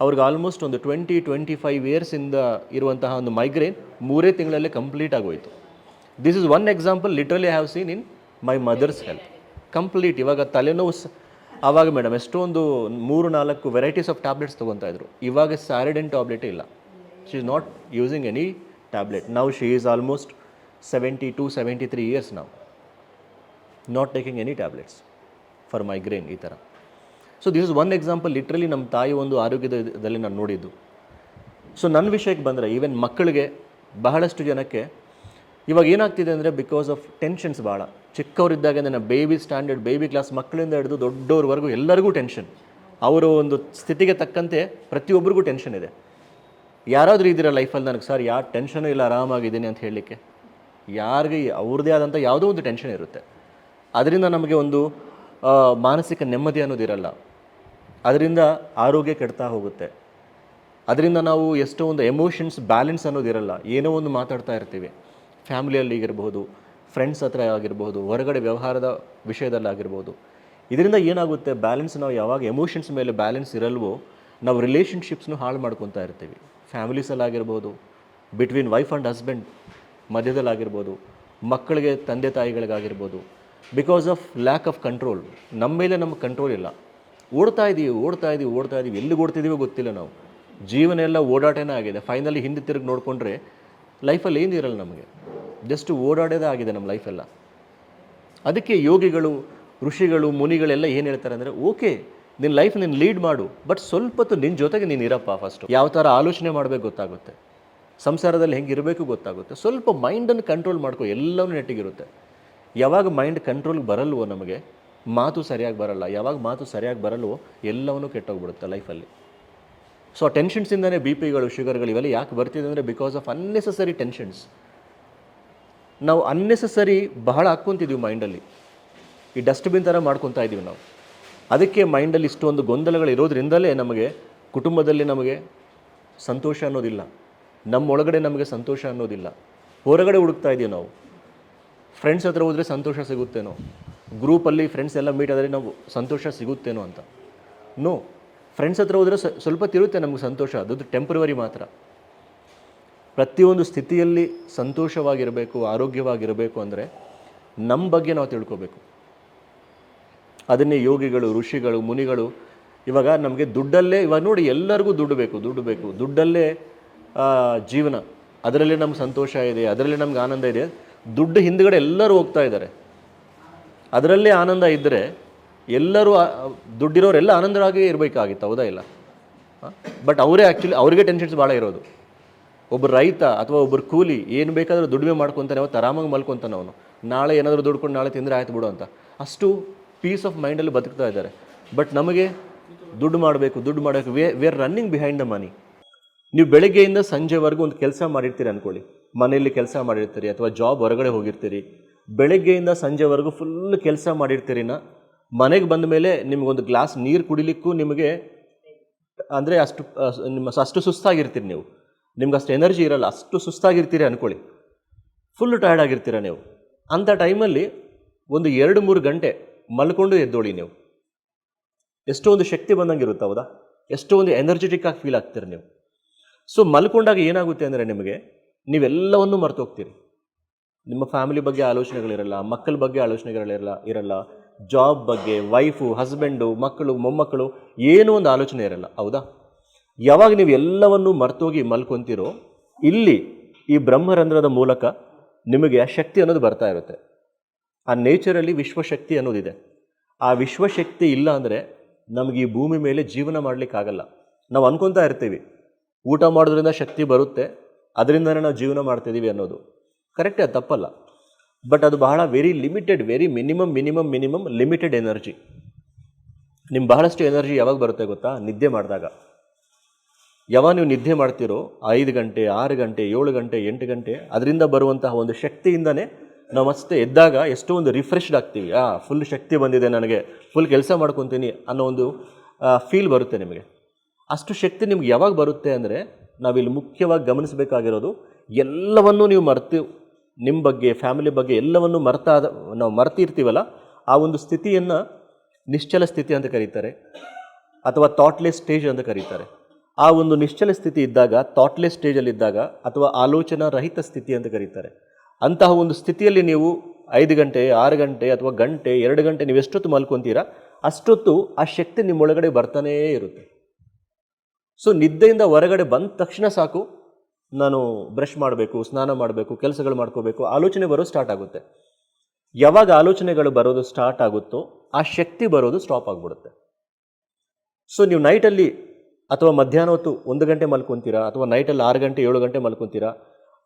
ಅವ್ರಿಗೆ ಆಲ್ಮೋಸ್ಟ್ ಒಂದು 20-25 ಇಯರ್ಸಿಂದ ಇರುವಂತಹ ಒಂದು ಮೈಗ್ರೇನ್ 3 ತಿಂಗಳಲ್ಲೇ ಕಂಪ್ಲೀಟ್ ಆಗೋಯಿತು. This is one example literally I have seen in my mother's health. Complete ಇವಾಗ ತಲೆನೋವು ಆವಾಗ ಮೇಡಮ್ ಎಷ್ಟೊಂದು 3-4 ವೆರೈಟೀಸ್ ಆಫ್ ಟ್ಯಾಬ್ಲೆಟ್ಸ್ ತೊಗೊತಾ ಇದ್ರು. ಇವಾಗ ಸ್ಯಾರಿಡನ್ ಟ್ಯಾಬ್ಲೆಟೇ ಇಲ್ಲ. She is not using any tablet. Now she is almost 72-73 years ನಾವು. Not taking any tablets for migraine ಈ ಥರ. So this is one example literally ನಮ್ಮ ತಾಯಿ ಒಂದು ಆರೋಗ್ಯದಲ್ಲಿ ನಾನು ನೋಡಿದ್ದು. ಸೊ ನನ್ನ ವಿಷಯಕ್ಕೆ ಬಂದರೆ ಈವನ್ ಮಕ್ಕಳಿಗೆ ಬಹಳಷ್ಟು ಜನಕ್ಕೆ ಇವಾಗ ಏನಾಗ್ತಿದೆ ಅಂದರೆ ಬಿಕಾಸ್ ಆಫ್ ಟೆನ್ಷನ್ಸ್ ಭಾಳ. ಚಿಕ್ಕವರಿದ್ದಾಗ ನನ್ನ ಬೇಬಿ ಕ್ಲಾಸ್ ಮಕ್ಕಳಿಂದ ಹಿಡಿದು ದೊಡ್ಡವ್ರವರೆಗೂ ಎಲ್ಲರಿಗೂ ಟೆನ್ಷನ್. ಅವರು ಒಂದು ಸ್ಥಿತಿಗೆ ತಕ್ಕಂತೆ ಪ್ರತಿಯೊಬ್ಬರಿಗೂ ಟೆನ್ಷನ್ ಇದೆ. ಯಾರಾದರೂ ಇದ್ದೀರಾ ಲೈಫಲ್ಲಿ ನನಗೆ ಸರ್ ಯಾವ ಟೆನ್ಷನೂ ಇಲ್ಲ ಆರಾಮಾಗಿದ್ದೀನಿ ಅಂತ ಹೇಳಲಿಕ್ಕೆ? ಯಾರಿಗೆ ಅವ್ರದ್ದೇ ಆದಂಥ ಯಾವುದೋ ಒಂದು ಟೆನ್ಷನ್ ಇರುತ್ತೆ. ಅದರಿಂದ ನಮಗೆ ಒಂದು ಮಾನಸಿಕ ನೆಮ್ಮದಿ ಅನ್ನೋದಿರಲ್ಲ, ಅದರಿಂದ ಆರೋಗ್ಯ ಕೆಡ್ತಾ ಹೋಗುತ್ತೆ, ಅದರಿಂದ ನಾವು ಎಷ್ಟೋ ಒಂದು ಎಮೋಷನ್ಸ್ ಬ್ಯಾಲೆನ್ಸ್ ಅನ್ನೋದಿರಲ್ಲ. ಏನೋ ಒಂದು ಮಾತಾಡ್ತಾ ಇರ್ತೀವಿ, ಫ್ಯಾಮಿಲಿಯಲ್ಲಿ ಆಗಿರ್ಬೋದು, ಫ್ರೆಂಡ್ಸ್ ಹತ್ರ ಆಗಿರ್ಬೋದು, ಹೊರಗಡೆ ವ್ಯವಹಾರದ ವಿಷಯದಲ್ಲಾಗಿರ್ಬೋದು. ಇದರಿಂದ ಏನಾಗುತ್ತೆ, ಬ್ಯಾಲೆನ್ಸ್ ನಾವು ಯಾವಾಗ ಎಮೋಷನ್ಸ್ ಮೇಲೆ ಬ್ಯಾಲೆನ್ಸ್ ಇರಲ್ವೋ ನಾವು ರಿಲೇಷನ್ಶಿಪ್ಸ್ನು ಹಾಳು ಮಾಡ್ಕೊತಾ ಇರ್ತೀವಿ. ಫ್ಯಾಮಿಲೀಸಲ್ಲಾಗಿರ್ಬೋದು, ಬಿಟ್ವೀನ್ ವೈಫ್ ಆ್ಯಂಡ್ ಹಸ್ಬೆಂಡ್ ಮಧ್ಯದಲ್ಲಾಗಿರ್ಬೋದು, ಮಕ್ಕಳಿಗೆ ತಂದೆ ತಾಯಿಗಳಿಗಾಗಿರ್ಬೋದು. Because of lack of control, ನಮ್ಮ ಮೇಲೆ ನಮಗೆ ಕಂಟ್ರೋಲ್ ಇಲ್ಲ. ಓಡ್ತಾ ಇದ್ದೀವಿ, ಎಲ್ಲಿಗೆ ಓಡ್ತಿದ್ದೀವೋ ಗೊತ್ತಿಲ್ಲ. ನಾವು ಜೀವನ ಎಲ್ಲ ಓಡಾಟನೇ ಆಗಿದೆ. ಫೈನಲಿ ಹಿಂದೆ ತಿರುಗಿ ನೋಡಿಕೊಂಡ್ರೆ ಲೈಫಲ್ಲಿ ಏನಿರಲ್ಲ ನಮಗೆ, ಜಸ್ಟ್ ಓಡಾಡೋದೇ ಆಗಿದೆ ನಮ್ಮ ಲೈಫೆಲ್ಲ. ಅದಕ್ಕೆ ಯೋಗಿಗಳು, ಋಷಿಗಳು, ಮುನಿಗಳೆಲ್ಲ ಏನು ಹೇಳ್ತಾರೆ ಅಂದರೆ, ಓಕೆ ನಿನ್ನ ಲೈಫ್ ನೀನು ಲೀಡ್ ಮಾಡು, ಬಟ್ ಸ್ವಲ್ಪ ಹೊತ್ತು ನಿನ್ನ ಜೊತೆಗೆ ನೀನು ಇರಪ್ಪ. ಫಸ್ಟು ಯಾವ ಥರ ಆಲೋಚನೆ ಮಾಡಬೇಕು ಗೊತ್ತಾಗುತ್ತೆ, ಸಂಸಾರದಲ್ಲಿ ಹೆಂಗಿರಬೇಕು ಗೊತ್ತಾಗುತ್ತೆ. ಸ್ವಲ್ಪ ಮೈಂಡನ್ನು ಕಂಟ್ರೋಲ್ ಮಾಡ್ಕೊ, ಎಲ್ಲವೂ ನೆಟ್ಟಿಗಿರುತ್ತೆ. ಯಾವಾಗ ಮೈಂಡ್ ಕಂಟ್ರೋಲ್ಗೆ ಬರಲ್ವೋ ನಮಗೆ ಮಾತು ಸರಿಯಾಗಿ ಬರಲ್ಲ. ಯಾವಾಗ ಮಾತು ಸರಿಯಾಗಿ ಬರಲ್ವೋ ಎಲ್ಲವನ್ನೂ ಕೆಟ್ಟೋಗ್ಬಿಡುತ್ತೆ ಲೈಫಲ್ಲಿ. ಸೊ ಆ ಟೆನ್ಷನ್ಸಿಂದನೇ BP-ಗಳು, ಶುಗರ್ಗಳು ಇವೆಲ್ಲ ಯಾಕೆ ಬರ್ತಿದೆ ಅಂದರೆ ಬಿಕಾಸ್ ಆಫ್ ಅನ್ನೆಸೆಸರಿ ಟೆನ್ಷನ್ಸ್. ನಾವು ಅನ್ನೆಸೆಸರಿ ಬಹಳ ಹಾಕ್ಕೊತಿದ್ದೀವಿ ಮೈಂಡಲ್ಲಿ, ಈ ಡಸ್ಟ್ಬಿನ್ ಥರ ಮಾಡ್ಕೊತಾ ಇದ್ದೀವಿ ನಾವು. ಅದಕ್ಕೆ ಮೈಂಡಲ್ಲಿ ಇಷ್ಟೊಂದು ಗೊಂದಲಗಳು ಇರೋದ್ರಿಂದಲೇ ನಮಗೆ ಕುಟುಂಬದಲ್ಲಿ ನಮಗೆ ಸಂತೋಷ ಅನ್ನೋದಿಲ್ಲ, ನಮ್ಮೊಳಗಡೆ ನಮಗೆ ಸಂತೋಷ ಅನ್ನೋದಿಲ್ಲ. ಹೊರಗಡೆ ಹುಡುಕ್ತಾ ಇದ್ದೀವಿ ನಾವು. ಫ್ರೆಂಡ್ಸ್ ಹತ್ರ ಹೋದರೆ ಸಂತೋಷ ಸಿಗುತ್ತೇನೋ, ಗ್ರೂಪಲ್ಲಿ ಫ್ರೆಂಡ್ಸ್ ಎಲ್ಲ ಮೀಟ್ ಆದರೆ ನಾವು ಸಂತೋಷ ಸಿಗುತ್ತೇನೋ ಅಂತ. ನೋ, ಫ್ರೆಂಡ್ಸ್ ಹತ್ರ ಹೋದರೆ ಸ್ವಲ್ಪ ತಿರುತ್ತೆ ನಮಗೆ ಸಂತೋಷ, ಅದು ಟೆಂಪ್ರವರಿ ಮಾತ್ರ. ಪ್ರತಿಯೊಂದು ಸ್ಥಿತಿಯಲ್ಲಿ ಸಂತೋಷವಾಗಿರಬೇಕು, ಆರೋಗ್ಯವಾಗಿರಬೇಕು ಅಂದರೆ ನಮ್ಮ ಬಗ್ಗೆ ನಾವು ತಿಳ್ಕೋಬೇಕು. ಅದನ್ನೇ ಯೋಗಿಗಳು, ಋಷಿಗಳು, ಮುನಿಗಳು ಇವಾಗ ನಮಗೆ ದುಡ್ಡಲ್ಲೇ, ಇವಾಗ ನೋಡಿ ಎಲ್ಲರಿಗೂ ದುಡ್ಡು ಬೇಕು, ದುಡ್ಡಲ್ಲೇ ಜೀವನ, ಅದರಲ್ಲೇ ನಮ್ಗೆ ಸಂತೋಷ ಇದೆ, ಅದರಲ್ಲೇ ನಮ್ಗೆ ಆನಂದ ಇದೆ. ದುಡ್ಡು ಹಿಂದ್ಗಡೆ ಎಲ್ಲರೂ ಹೋಗ್ತಾ ಇದ್ದಾರೆ. ಅದರಲ್ಲೇ ಆನಂದ ಇದ್ದರೆ ಎಲ್ಲರೂ ದುಡ್ಡಿರೋರೆಲ್ಲ ಆನಂದರಾಗಿ ಇರಬೇಕಾಗಿತ್ತು, ಹೌದಾ ಇಲ್ಲ? ಬಟ್ ಅವರಿಗೆ ಟೆನ್ಷನ್ಸ್ ಭಾಳ ಇರೋದು. ಒಬ್ಬರು ರೈತ ಅಥವಾ ಒಬ್ಬರು ಕೂಲಿ ಏನು ಬೇಕಾದರೂ ದುಡಿಮೆ ಮಾಡ್ಕೊತಾನೆ, ಅವತ್ತು ಆರಾಮಾಗಿ ಮಲ್ಕೊತಾನೆ ಅವನು. ನಾಳೆ ಏನಾದರೂ ದುಡ್ಕೊಂಡು ನಾಳೆ ತಿಂದರೆ ಆಯ್ತು ಬಿಡು ಅಂತ, ಅಷ್ಟು ಪೀಸ್ ಆಫ್ ಮೈಂಡಲ್ಲಿ ಬದುಕ್ತಾ ಇದ್ದಾರೆ. ಬಟ್ ನಮಗೆ ದುಡ್ಡು ಮಾಡಬೇಕು, we are running behind the money. ನೀವು ಬೆಳಗ್ಗೆಯಿಂದ ಸಂಜೆವರೆಗೂ ಒಂದು ಕೆಲಸ ಮಾಡಿರ್ತೀರಿ ಅಂದ್ಕೊಳ್ಳಿ, ಮನೆಯಲ್ಲಿ ಕೆಲಸ ಮಾಡಿರ್ತೀರಿ ಅಥವಾ ಜಾಬ್ ಹೊರಗಡೆ ಹೋಗಿರ್ತೀರಿ. ಬೆಳಗ್ಗೆಯಿಂದ ಸಂಜೆವರೆಗೂ ಫುಲ್ ಕೆಲಸ ಮಾಡಿರ್ತೀರಿನ, ಮನೆಗೆ ಬಂದ ಮೇಲೆ ನಿಮಗೊಂದು ಗ್ಲಾಸ್ ನೀರು ಕುಡಿಲಿಕ್ಕೂ ನಿಮಗೆ ಅಂದರೆ ಅಷ್ಟು ಸುಸ್ತಾಗಿರ್ತೀರಿ ನೀವು, ನಿಮ್ಗೆ ಅಷ್ಟು ಎನರ್ಜಿ ಇರಲ್ಲ, ಅಷ್ಟು ಸುಸ್ತಾಗಿರ್ತೀರಿ ಅಂದ್ಕೊಳ್ಳಿ, ಫುಲ್ ಟಯರ್ಡ್ ಆಗಿರ್ತೀರ ನೀವು. ಅಂಥ ಟೈಮಲ್ಲಿ ಒಂದು 2-3 ಗಂಟೆ ಮಲ್ಕೊಂಡು ಎದ್ದೋಳಿ ನೀವು, ಎಷ್ಟೋ ಒಂದು ಶಕ್ತಿ ಬಂದಂಗೆ ಇರುತ್ತೆ, ಹೌದಾ? ಎಷ್ಟೋ ಒಂದು ಎನರ್ಜೆಟಿಕ್ ಆಗಿ ಫೀಲ್ ಆಗ್ತೀರಿ ನೀವು. ಸೊ ಮಲ್ಕೊಂಡಾಗ ಏನಾಗುತ್ತೆ ಅಂದರೆ ನಿಮಗೆ ನೀವೆಲ್ಲವನ್ನೂ ಮರ್ತೋಗ್ತೀರಿ. ನಿಮ್ಮ ಫ್ಯಾಮಿಲಿ ಬಗ್ಗೆ ಆಲೋಚನೆಗಳಿರಲ್ಲ, ಮಕ್ಕಳ ಬಗ್ಗೆ ಆಲೋಚನೆಗಳಿರಲ್ಲ, ಜಾಬ್ ಬಗ್ಗೆ, ವೈಫು, ಹಸ್ಬೆಂಡು, ಮಕ್ಕಳು, ಮೊಮ್ಮಕ್ಕಳು ಏನೂ ಒಂದು ಆಲೋಚನೆ ಇರಲ್ಲ, ಹೌದಾ? ಯಾವಾಗ ನೀವು ಎಲ್ಲವನ್ನೂ ಮರ್ತೋಗಿ ಮಲ್ಕೊತೀರೋ, ಇಲ್ಲಿ ಈ ಬ್ರಹ್ಮರಂಧ್ರದ ಮೂಲಕ ನಿಮಗೆ ಆ ಶಕ್ತಿ ಅನ್ನೋದು ಬರ್ತಾ ಇರುತ್ತೆ. ಆ ನೇಚರಲ್ಲಿ ವಿಶ್ವಶಕ್ತಿ ಅನ್ನೋದಿದೆ. ಆ ವಿಶ್ವಶಕ್ತಿ ಇಲ್ಲ ಅಂದರೆ ನಮಗೆ ಈ ಭೂಮಿ ಮೇಲೆ ಜೀವನ ಮಾಡಲಿಕ್ಕಾಗಲ್ಲ. ನಾವು ಅನ್ಕೊತಾ ಇರ್ತೀವಿ ಊಟ ಮಾಡೋದ್ರಿಂದ ಶಕ್ತಿ ಬರುತ್ತೆ, ಅದರಿಂದನೇ ನಾವು ಜೀವನ ಮಾಡ್ತಿದ್ದೀವಿ ಅನ್ನೋದು ಕರೆಕ್ಟೇ, ಅದು ತಪ್ಪಲ್ಲ. ಬಟ್ ಅದು ಬಹಳ very limited, very minimum limited energy. ನಿಮ್ಗೆ ಬಹಳಷ್ಟು ಎನರ್ಜಿ ಯಾವಾಗ ಬರುತ್ತೆ ಗೊತ್ತಾ? ನಿದ್ದೆ ಮಾಡಿದಾಗ. ಯಾವಾಗ ನೀವು ನಿದ್ದೆ ಮಾಡ್ತೀರೋ 5 ಗಂಟೆ, 6 ಗಂಟೆ, 7 ಗಂಟೆ, 8 ಗಂಟೆ, ಅದರಿಂದ ಬರುವಂತಹ ಒಂದು ಶಕ್ತಿಯಿಂದನೇ ನಾವು ಮತ್ತೆ ಎದ್ದಾಗ ಎಷ್ಟೋ ಒಂದು ರಿಫ್ರೆಶ್ಡ್ ಆಗ್ತೀವಿ. ಫುಲ್ ಶಕ್ತಿ ಬಂದಿದೆ ನನಗೆ, ಫುಲ್ ಕೆಲಸ ಮಾಡ್ಕೊತೀನಿ ಅನ್ನೋ ಒಂದು ಫೀಲ್ ಬರುತ್ತೆ ನಿಮಗೆ. ಅಷ್ಟು ಶಕ್ತಿ ನಿಮ್ಗೆ ಯಾವಾಗ ಬರುತ್ತೆ ಅಂದರೆ, ನಾವಿಲ್ಲಿ ಮುಖ್ಯವಾಗಿ ಗಮನಿಸಬೇಕಾಗಿರೋದು, ಎಲ್ಲವನ್ನೂ ನೀವು ಮರ್ತು, ನಿಮ್ಮ ಬಗ್ಗೆ, ಫ್ಯಾಮಿಲಿ ಬಗ್ಗೆ ಎಲ್ಲವನ್ನೂ ನಾವು ಮರ್ತಿರ್ತೀವಲ್ಲ, ಆ ಒಂದು ಸ್ಥಿತಿಯನ್ನು ನಿಶ್ಚಲ ಸ್ಥಿತಿ ಅಂತ ಕರೀತಾರೆ, ಅಥವಾ ಥಾಟ್ಲೆಸ್ ಸ್ಟೇಜ್ ಅಂತ ಕರೀತಾರೆ. ಆ ಒಂದು ನಿಶ್ಚಲ ಸ್ಥಿತಿ ಇದ್ದಾಗ, ಥಾಟ್ಲೆಸ್ ಸ್ಟೇಜಲ್ಲಿದ್ದಾಗ, ಅಥವಾ ಆಲೋಚನಾ ರಹಿತ ಸ್ಥಿತಿ ಅಂತ ಕರೀತಾರೆ. ಅಂತಹ ಒಂದು ಸ್ಥಿತಿಯಲ್ಲಿ ನೀವು 5 ಗಂಟೆ, 6 ಗಂಟೆ ಅಥವಾ ಗಂಟೆ, 2 ಗಂಟೆ ನೀವು ಎಷ್ಟೊತ್ತು ಮಲ್ಕೊತೀರಾ ಅಷ್ಟೊತ್ತು ಆ ಶಕ್ತಿ ನಿಮ್ಮೊಳಗಡೆ ಬರ್ತಾನೇ ಇರುತ್ತೆ. ಸೊ ನಿದ್ದೆಯಿಂದ ಹೊರಗಡೆ ಬಂದ ತಕ್ಷಣ ಸಾಕು, ನಾನು ಬ್ರಷ್ ಮಾಡಬೇಕು, ಸ್ನಾನ ಮಾಡಬೇಕು, ಕೆಲಸಗಳು ಮಾಡ್ಕೋಬೇಕು, ಆಲೋಚನೆ ಬರೋದು ಸ್ಟಾರ್ಟ್ ಆಗುತ್ತೆ. ಯಾವಾಗ ಆಲೋಚನೆಗಳು ಬರೋದು ಸ್ಟಾರ್ಟ್ ಆಗುತ್ತೋ ಆ ಶಕ್ತಿ ಬರೋದು ಸ್ಟಾಪ್ ಆಗಿಬಿಡುತ್ತೆ. ಸೊ ನೀವು ನೈಟಲ್ಲಿ ಅಥವಾ ಮಧ್ಯಾಹ್ನ ಹೊತ್ತು 1 ಗಂಟೆ ಮಲ್ಕೊತೀರಾ, ಅಥವಾ ನೈಟಲ್ಲಿ 6 ಗಂಟೆ 7 ಗಂಟೆ ಮಲ್ಕೊತೀರಾ,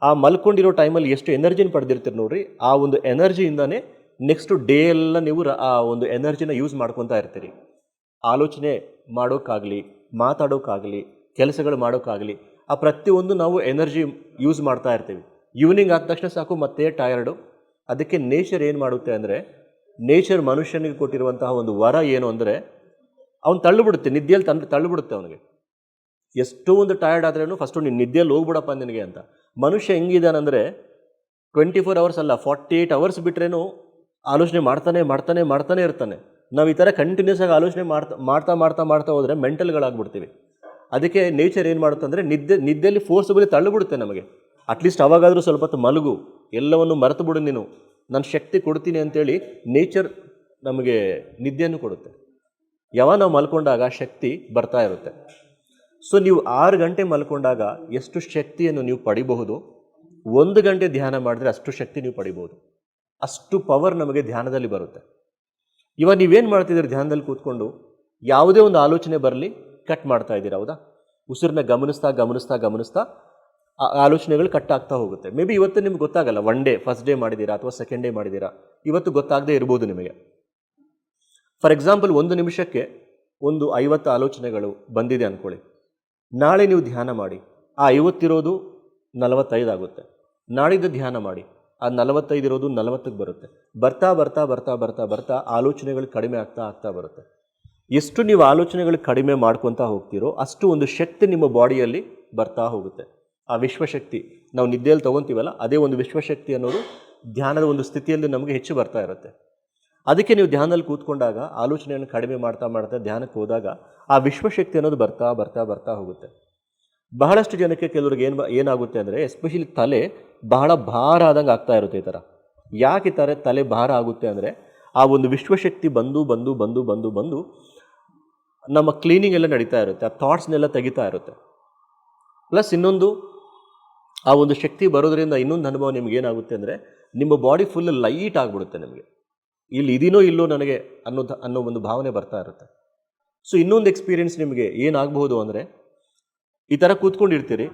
ಆ ಮಲ್ಕೊಂಡಿರೋ ಟೈಮಲ್ಲಿ ಎಷ್ಟು ಎನರ್ಜಿನ ಪಡೆದಿರ್ತೀರಿ ನೋಡ್ರಿ, ಆ ಒಂದು ಎನರ್ಜಿಯಿಂದನೇ ನೆಕ್ಸ್ಟ್ ಡೇ ಎಲ್ಲ ನೀವು ಆ ಒಂದು ಎನರ್ಜಿನ ಯೂಸ್ ಮಾಡ್ಕೊತಾ ಇರ್ತೀರಿ. ಆಲೋಚನೆ ಮಾಡೋಕ್ಕಾಗಲಿ, ಮಾತಾಡೋಕ್ಕಾಗಲಿ, ಕೆಲಸಗಳು ಮಾಡೋಕ್ಕಾಗಲಿ, ಆ ಪ್ರತಿಯೊಂದು ನಾವು ಎನರ್ಜಿ ಯೂಸ್ ಮಾಡ್ತಾ ಇರ್ತೀವಿ. ಈವ್ನಿಂಗ್ ಆದ ತಕ್ಷಣ ಸಾಕು ಮತ್ತೆ ಟಯರ್ಡು. ಅದಕ್ಕೆ ನೇಚರ್ ಏನು ಮಾಡುತ್ತೆ ಅಂದರೆ, ನೇಚರ್ ಮನುಷ್ಯನಿಗೆ ಕೊಟ್ಟಿರುವಂತಹ ಒಂದು ವರ ಏನು ಅಂದರೆ, ಅವ್ನು ತಳ್ಳಿಬಿಡುತ್ತೆ, ನಿದ್ದೆಯಲ್ಲಿ ತಳ್ಳಿಬಿಡುತ್ತೆ ಅವನಿಗೆ. ಎಷ್ಟೋ ಒಂದು ಟಯರ್ಡ್ ಆದ್ರೂ ಫಸ್ಟು ನೀನು ನಿದ್ದೆಯಲ್ಲಿ ಹೋಗ್ಬಿಡಪ್ಪ ನಿನಗೆ ಅಂತ. ಮನುಷ್ಯ ಹೆಂಗಿದಾನಂದರೆ 24 ಅವರ್ಸ್ ಅಲ್ಲ, 48 ಅವರ್ಸ್ ಬಿಟ್ರೇನು ಆಲೋಚನೆ ಮಾಡ್ತಾನೆ ಇರ್ತಾನೆ. ನಾವು ಈ ಥರ ಕಂಟಿನ್ಯೂಸ್ ಆಗಿ ಆಲೋಚನೆ ಮಾಡ್ತಾ ಹೋದರೆ ಮೆಂಟಲ್ಗಳಾಗ್ಬಿಡ್ತೀವಿ. ಅದಕ್ಕೆ ನೇಚರ್ ಏನು ಮಾಡುತ್ತೆ ಅಂದರೆ, ನಿದ್ದೆಯಲ್ಲಿ ಫೋರ್ಸಬಲಿ ತಳ್ಳಿಬಿಡುತ್ತೆ ನಮಗೆ. ಅಟ್ಲೀಸ್ಟ್ ಅವಾಗಾದರೂ ಸ್ವಲ್ಪ ಹೊತ್ತು ಮಲಗು, ಎಲ್ಲವನ್ನು ಮರೆತು ಬಿಡು ನೀನು, ನಾನು ಶಕ್ತಿ ಕೊಡ್ತೀನಿ ಅಂತೇಳಿ ನೇಚರ್ ನಮಗೆ ನಿದ್ದೆಯನ್ನು ಕೊಡುತ್ತೆ. ಯಾವಾಗ ನಾವು ಮಲ್ಕೊಂಡಾಗ ಶಕ್ತಿ ಬರ್ತಾ ಇರುತ್ತೆ. ಸೊ ನೀವು 6 ಗಂಟೆ ಮಲ್ಕೊಂಡಾಗ ಎಷ್ಟು ಶಕ್ತಿಯನ್ನು ನೀವು ಪಡಿಬಹುದು, 1 ಗಂಟೆ ಧ್ಯಾನ ಮಾಡಿದ್ರೆ ಅಷ್ಟು ಶಕ್ತಿ ನೀವು ಪಡಿಬೋದು. ಅಷ್ಟು ಪವರ್ ನಮಗೆ ಧ್ಯಾನದಲ್ಲಿ ಬರುತ್ತೆ. ಇವಾಗ ನೀವೇನು ಮಾಡ್ತಿದ್ದೀರಿ, ಧ್ಯಾನದಲ್ಲಿ ಕೂತ್ಕೊಂಡು ಯಾವುದೇ ಒಂದು ಆಲೋಚನೆ ಬರಲಿ ಕಟ್ ಮಾಡ್ತಾ ಇದ್ದೀರಾ, ಹೌದಾ? ಉಸಿರನ್ನ ಗಮನಿಸ್ತಾ ಆಲೋಚನೆಗಳು ಕಟ್ ಆಗ್ತಾ ಹೋಗುತ್ತೆ. ಮೇ ಬಿ ಇವತ್ತು ನಿಮ್ಗೆ ಗೊತ್ತಾಗಲ್ಲ, 1 ಡೇ ಫಸ್ಟ್ ಡೇ ಮಾಡಿದ್ದೀರಾ ಅಥವಾ ಸೆಕೆಂಡ್ ಡೇ ಮಾಡಿದ್ದೀರಾ, ಇವತ್ತು ಗೊತ್ತಾಗದೇ ಇರ್ಬೋದು ನಿಮಗೆ. ಫಾರ್ ಎಕ್ಸಾಂಪಲ್, 1 ನಿಮಿಷಕ್ಕೆ ಒಂದು 50 ಆಲೋಚನೆಗಳು ಬಂದಿದೆ ಅಂದ್ಕೊಳ್ಳಿ. ನಾಳೆ ನೀವು ಧ್ಯಾನ ಮಾಡಿ, ಆ 50 ಇರೋದು 45 ಆಗುತ್ತೆ. ನಾಳಿದ್ದು ಧ್ಯಾನ ಮಾಡಿ, ಆ 45 ಇರೋದು 40ಕ್ಕೆ ಬರುತ್ತೆ. ಬರ್ತಾ ಆಲೋಚನೆಗಳು ಕಡಿಮೆ ಆಗ್ತಾ ಬರುತ್ತೆ. ಎಷ್ಟು ನೀವು ಆಲೋಚನೆಗಳು ಕಡಿಮೆ ಮಾಡ್ಕೊತಾ ಹೋಗ್ತೀರೋ ಅಷ್ಟು ಒಂದು ಶಕ್ತಿ ನಿಮ್ಮ ಬಾಡಿಯಲ್ಲಿ ಬರ್ತಾ ಹೋಗುತ್ತೆ. ಆ ವಿಶ್ವಶಕ್ತಿ ನಾವು ನಿದ್ದೆಯಲ್ಲಿ ತೊಗೊತೀವಲ್ಲ, ಅದೇ ಒಂದು ವಿಶ್ವಶಕ್ತಿ ಅನ್ನೋದು ಧ್ಯಾನದ ಒಂದು ಸ್ಥಿತಿಯಲ್ಲಿ ನಮಗೆ ಹೆಚ್ಚು ಬರ್ತಾ ಇರುತ್ತೆ. ಅದಕ್ಕೆ ನೀವು ಧ್ಯಾನದಲ್ಲಿ ಕೂತ್ಕೊಂಡಾಗ ಆಲೋಚನೆಯನ್ನು ಕಡಿಮೆ ಮಾಡ್ತಾ ಧ್ಯಾನಕ್ಕೆ ಹೋದಾಗ ಆ ವಿಶ್ವಶಕ್ತಿ ಅನ್ನೋದು ಬರ್ತಾ ಹೋಗುತ್ತೆ. ಬಹಳಷ್ಟು ಜನಕ್ಕೆ ಕೆಲವ್ರಿಗೆ ಏನಾಗುತ್ತೆ ಅಂದರೆ, ಎಸ್ಪೆಷಲಿ ತಲೆ ಬಹಳ ಭಾರ ಆದಂಗೆ ಆಗ್ತಾ ಇರುತ್ತೆ. ಈ ಥರ ಯಾಕೆ ತಲೆ ಭಾರ ಆಗುತ್ತೆ ಅಂದರೆ, ಆ ಒಂದು ವಿಶ್ವಶಕ್ತಿ ಬಂದು ನಮ್ಮ ಕ್ಲೀನಿಂಗ್ ಎಲ್ಲ ನಡೀತಾ ಇರುತ್ತೆ, ಆ ಥಾಟ್ಸ್ನೆಲ್ಲ ತೆಗಿತಾ ಇರುತ್ತೆ. ಪ್ಲಸ್ ಇನ್ನೊಂದು, ಆ ಒಂದು ಶಕ್ತಿ ಬರೋದ್ರಿಂದ ಇನ್ನೊಂದು ಅನುಭವ ನಿಮ್ಗೆ ಏನಾಗುತ್ತೆ ಅಂದರೆ, ನಿಮ್ಮ ಬಾಡಿ ಫುಲ್ ಲೈಟ್ ಆಗಿಬಿಡುತ್ತೆ. ನಿಮಗೆ ಇಲ್ಲಿ ಇದೀನೋ ಇಲ್ಲೋ ನನಗೆ ಅನ್ನೋ ಒಂದು ಭಾವನೆ ಬರ್ತಾ ಇರುತ್ತೆ. ಸೊ ಇನ್ನೊಂದು ಎಕ್ಸ್ಪೀರಿಯೆನ್ಸ್ ನಿಮಗೆ ಏನಾಗಬಹುದು ಅಂದರೆ, ಈ ಥರ ಕೂತ್ಕೊಂಡಿರ್ತೀರಿ,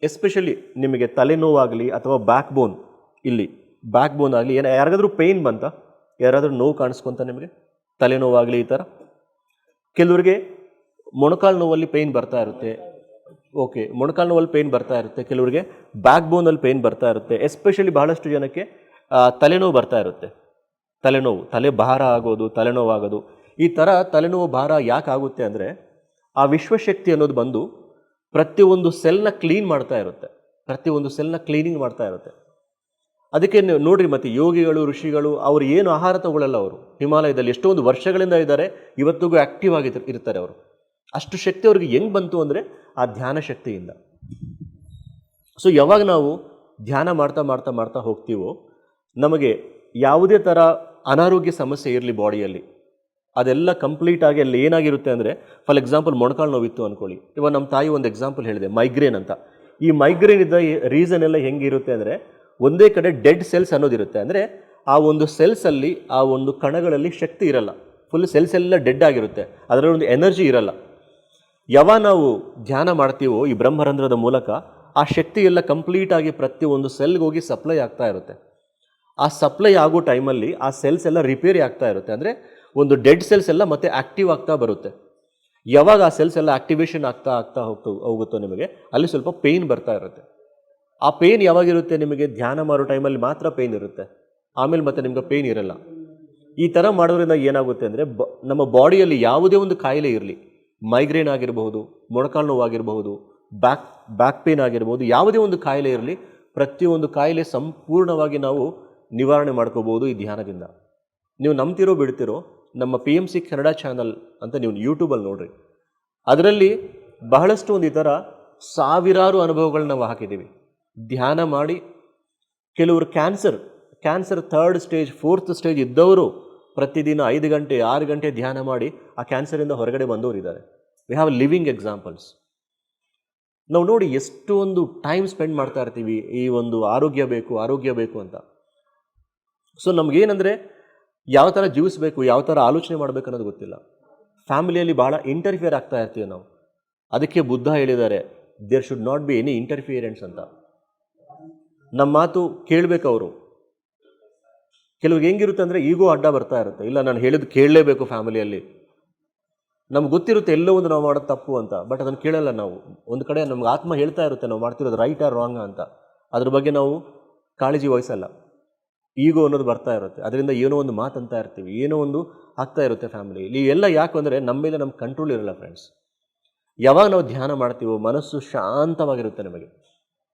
ಎಸ್ಪೆಷಲಿ ನಿಮಗೆ ತಲೆನೋವಾಗಲಿ ಅಥವಾ ಬ್ಯಾಕ್ ಬೋನ್ ಆಗಲಿ ಯಾರಿಗಾದ್ರೂ ಪೇಯ್ನ್ ಬಂತ, ಯಾರಾದರೂ ನೋವು ಕಾಣಿಸ್ಕೊಂತ ನಿಮಗೆ, ತಲೆನೋವಾಗಲಿ ಈ ಥರ. ಕೆಲವರಿಗೆ ಮೊಣಕಾಲು ನೋವಲ್ಲಿ ಪೇಯ್ನ್ ಬರ್ತಾ ಇರುತ್ತೆ. ಓಕೆ, ಮೊಣಕಾಲು ನೋವಲ್ಲಿ ಪೇಯ್ನ್ ಬರ್ತಾ ಇರುತ್ತೆ. ಕೆಲವರಿಗೆ ಬ್ಯಾಕ್ ಬೋನಲ್ಲಿ ಪೇಯ್ನ್ ಬರ್ತಾ ಇರುತ್ತೆ. ಎಸ್ಪೆಷಲಿ ಬಹಳಷ್ಟು ಜನಕ್ಕೆ ತಲೆನೋವು ಬರ್ತಾ ಇರುತ್ತೆ. ತಲೆ ಭಾರ ಆಗೋದು, ತಲೆನೋವಾಗೋದು. ಈ ಥರ ತಲೆನೋವು ಭಾರ ಯಾಕೆ ಆಗುತ್ತೆ ಅಂದರೆ, ಆ ವಿಶ್ವಶಕ್ತಿ ಅನ್ನೋದು ಬಂದು ಪ್ರತಿಯೊಂದು ಸೆಲ್ನ ಕ್ಲೀನ್ ಮಾಡ್ತಾ ಇರುತ್ತೆ, ಪ್ರತಿಯೊಂದು ಸೆಲ್ನ ಕ್ಲೀನಿಂಗ್ ಮಾಡ್ತಾ ಇರುತ್ತೆ. ಅದಕ್ಕೆ ನೋಡ್ರಿ, ಮತ್ತು ಯೋಗಿಗಳು, ಋಷಿಗಳು, ಅವರು ಏನು ಆಹಾರ ತಗೊಳ್ಳಲ್ಲ. ಅವರು ಹಿಮಾಲಯದಲ್ಲಿ ಎಷ್ಟೊಂದು ವರ್ಷಗಳಿಂದ ಇದ್ದಾರೆ, ಇವತ್ತಿಗೂ ಆ್ಯಕ್ಟಿವ್ ಆಗಿ ಇರ್ತಾರೆ ಅವರು. ಅಷ್ಟು ಶಕ್ತಿ ಅವ್ರಿಗೆ ಹೆಂಗೆ ಬಂತು ಅಂದರೆ, ಆ ಧ್ಯಾನ ಶಕ್ತಿಯಿಂದ. ಸೊ ಯಾವಾಗ ನಾವು ಧ್ಯಾನ ಮಾಡ್ತಾ ಹೋಗ್ತೀವೋ, ನಮಗೆ ಯಾವುದೇ ಥರ ಅನಾರೋಗ್ಯ ಸಮಸ್ಯೆ ಇರಲಿ ಬಾಡಿಯಲ್ಲಿ, ಅದೆಲ್ಲ ಕಂಪ್ಲೀಟಾಗಿ ಅಲ್ಲಿ ಏನಾಗಿರುತ್ತೆ ಅಂದರೆ, ಫಾರ್ ಎಕ್ಸಾಂಪಲ್ ಮೊಣಕಾಲು ನೋವಿತ್ತು ಅಂದ್ಕೊಳ್ಳಿ. ಇವಾಗ ನಮ್ಮ ತಾಯಿ ಒಂದು ಎಕ್ಸಾಂಪಲ್ ಹೇಳಿದೆ, ಮೈಗ್ರೇನ್ ಅಂತ. ಈ ಮೈಗ್ರೇನ್ ಇದ್ದ ರೀಸನ್ ಎಲ್ಲ ಹೆಂಗಿರುತ್ತೆ ಅಂದರೆ, ಒಂದೇ ಕಡೆ ಡೆಡ್ ಸೆಲ್ಸ್ ಅನ್ನೋದಿರುತ್ತೆ. ಅಂದರೆ ಆ ಒಂದು ಸೆಲ್ಸಲ್ಲಿ, ಆ ಒಂದು ಕಣಗಳಲ್ಲಿ ಶಕ್ತಿ ಇರಲ್ಲ, ಫುಲ್ ಸೆಲ್ಸ್ ಎಲ್ಲ ಡೆಡ್ ಆಗಿರುತ್ತೆ, ಅದರಲ್ಲಿ ಒಂದು ಎನರ್ಜಿ ಇರಲ್ಲ. ಯಾವಾಗ ನಾವು ಧ್ಯಾನ ಮಾಡ್ತೀವೋ ಈ ಬ್ರಹ್ಮರಂಧ್ರದ ಮೂಲಕ, ಆ ಶಕ್ತಿ ಎಲ್ಲ ಕಂಪ್ಲೀಟಾಗಿ ಪ್ರತಿಯೊಂದು ಸೆಲ್ಗೆ ಹೋಗಿ ಸಪ್ಲೈ ಆಗ್ತಾ ಇರುತ್ತೆ. ಆ ಸಪ್ಲೈ ಆಗೋ ಟೈಮಲ್ಲಿ ಆ ಸೆಲ್ಸ್ ಎಲ್ಲ ರಿಪೇರಿ ಆಗ್ತಾ ಇರುತ್ತೆ. ಅಂದರೆ ಒಂದು ಡೆಡ್ ಸೆಲ್ಸ್ ಎಲ್ಲ ಮತ್ತೆ ಆ್ಯಕ್ಟಿವ್ ಆಗ್ತಾ ಬರುತ್ತೆ. ಯಾವಾಗ ಆ ಸೆಲ್ಸ್ ಎಲ್ಲ ಆ್ಯಕ್ಟಿವೇಶನ್ ಆಗ್ತಾ ಹೋಗುತ್ತೋ ನಿಮಗೆ ಅಲ್ಲಿ ಸ್ವಲ್ಪ ಪೇಯ್ನ್ ಬರ್ತಾ ಇರುತ್ತೆ. ಆ ಪೇಯ್ನ್ ಯಾವಾಗಿರುತ್ತೆ ನಿಮಗೆ, ಧ್ಯಾನ ಮಾಡೋ ಟೈಮಲ್ಲಿ ಮಾತ್ರ ಪೇಯ್ನ್ ಇರುತ್ತೆ, ಆಮೇಲೆ ಮತ್ತೆ ನಿಮ್ಗೆ ಪೇಯ್ನ್ ಇರಲ್ಲ. ಈ ಥರ ಮಾಡೋದ್ರಿಂದ ಏನಾಗುತ್ತೆ ಅಂದರೆ, ನಮ್ಮ ಬಾಡಿಯಲ್ಲಿ ಯಾವುದೇ ಒಂದು ಕಾಯಿಲೆ ಇರಲಿ, ಮೈಗ್ರೇನ್ ಆಗಿರಬಹುದು, ಮೊಣಕಾಲು ನೋವಾಗಿರಬಹುದು, ಬ್ಯಾಕ್ ಪೇಯ್ನ್ ಆಗಿರ್ಬೋದು, ಯಾವುದೇ ಒಂದು ಕಾಯಿಲೆ ಇರಲಿ, ಪ್ರತಿಯೊಂದು ಕಾಯಿಲೆ ಸಂಪೂರ್ಣವಾಗಿ ನಾವು ನಿವಾರಣೆ ಮಾಡ್ಕೋಬೋದು ಈ ಧ್ಯಾನದಿಂದ. ನೀವು ನಂಬ್ತಿರೋ ಬಿಡ್ತಿರೋ, ನಮ್ಮ PMC ಕನ್ನಡ ಚಾನಲ್ ಅಂತ ನೀವು ಯೂಟ್ಯೂಬಲ್ಲಿ ನೋಡ್ರಿ, ಅದರಲ್ಲಿ ಬಹಳಷ್ಟು ಒಂದು ಈ ಥರ ಸಾವಿರಾರು ಅನುಭವಗಳನ್ನ ನಾವು ಹಾಕಿದ್ದೀವಿ. ಧ್ಯಾನ ಮಾಡಿ ಕೆಲವರು cancer 3rd stage 4th stage ಇದ್ದವರು ಪ್ರತಿದಿನ 5 ಗಂಟೆ 6 ಗಂಟೆ ಧ್ಯಾನ ಮಾಡಿ ಆ ಕ್ಯಾನ್ಸರಿಂದ ಹೊರಗಡೆ ಬಂದವರಿದ್ದಾರೆ. We have living examples. ನಾವು ನೋಡಿ ಎಷ್ಟು ಒಂದು ಟೈಮ್ ಸ್ಪೆಂಡ್ ಮಾಡ್ತಾ ಇರ್ತೀವಿ ಈ ಒಂದು ಆರೋಗ್ಯ ಬೇಕು ಅಂತ. ಸೊ ನಮಗೇನೆಂದರೆ, ಯಾವ ಥರ ಜೀವಿಸಬೇಕು, ಯಾವ ಥರ ಆಲೋಚನೆ ಮಾಡಬೇಕು ಅನ್ನೋದು ಗೊತ್ತಿಲ್ಲ. ಫ್ಯಾಮಿಲಿಯಲ್ಲಿ ಭಾಳ ಇಂಟರ್ಫಿಯರ್ ಆಗ್ತಾ ಇರ್ತೀವಿ ನಾವು. ಅದಕ್ಕೆ ಬುದ್ಧ ಹೇಳಿದ್ದಾರೆ, there should not be any interference ಅಂತ. ನಮ್ಮ ಮಾತು ಕೇಳಬೇಕು ಅವರು. ಕೆಲವ್ರಿಗೆ ಹೆಂಗಿರುತ್ತೆ ಅಂದರೆ ಈಗೋ ಅಡ್ಡ ಬರ್ತಾ ಇರುತ್ತೆ, ಇಲ್ಲ ನಾನು ಹೇಳಿದ್ದು ಕೇಳಲೇಬೇಕು ಫ್ಯಾಮಿಲಿಯಲ್ಲಿ. ನಮ್ಗೆ ಗೊತ್ತಿರುತ್ತೆ ಎಲ್ಲೋ ಒಂದು ನಾವು ಮಾಡೋದು ತಪ್ಪು ಅಂತ, ಬಟ್ ಅದನ್ನು ಕೇಳಲ್ಲ ನಾವು. ಒಂದು ಕಡೆ ನಮ್ಗೆ ಆತ್ಮ ಹೇಳ್ತಾ ಇರುತ್ತೆ ನಾವು ಮಾಡ್ತಿರೋದು ರೈಟ್ ಆರ್ ರಾಂಗ್ ಅಂತ, ಅದ್ರ ಬಗ್ಗೆ ನಾವು ಕಾಳಜಿ ವಹಿಸಲ್ಲ. ಈಗೋ ಅನ್ನೋದು ಬರ್ತಾ ಇರುತ್ತೆ, ಅದರಿಂದ ಏನೋ ಒಂದು ಮಾತಂತ ಇರ್ತೀವಿ, ಏನೋ ಒಂದು ಆಗ್ತಾ ಇರುತ್ತೆ ಫ್ಯಾಮಿಲಿ. ಇಲ್ಲಿ ಎಲ್ಲ ಯಾಕೆ ಅಂದರೆ ನಮ್ಮ ಮೇಲೆ ನಮ್ಮ ಕಂಟ್ರೋಲ್ ಇರಲ್ಲ ಫ್ರೆಂಡ್ಸ್. ಯಾವಾಗ ನಾವು ಧ್ಯಾನ ಮಾಡ್ತೀವೋ ಮನಸ್ಸು ಶಾಂತವಾಗಿರುತ್ತೆ. ನಿಮಗೆ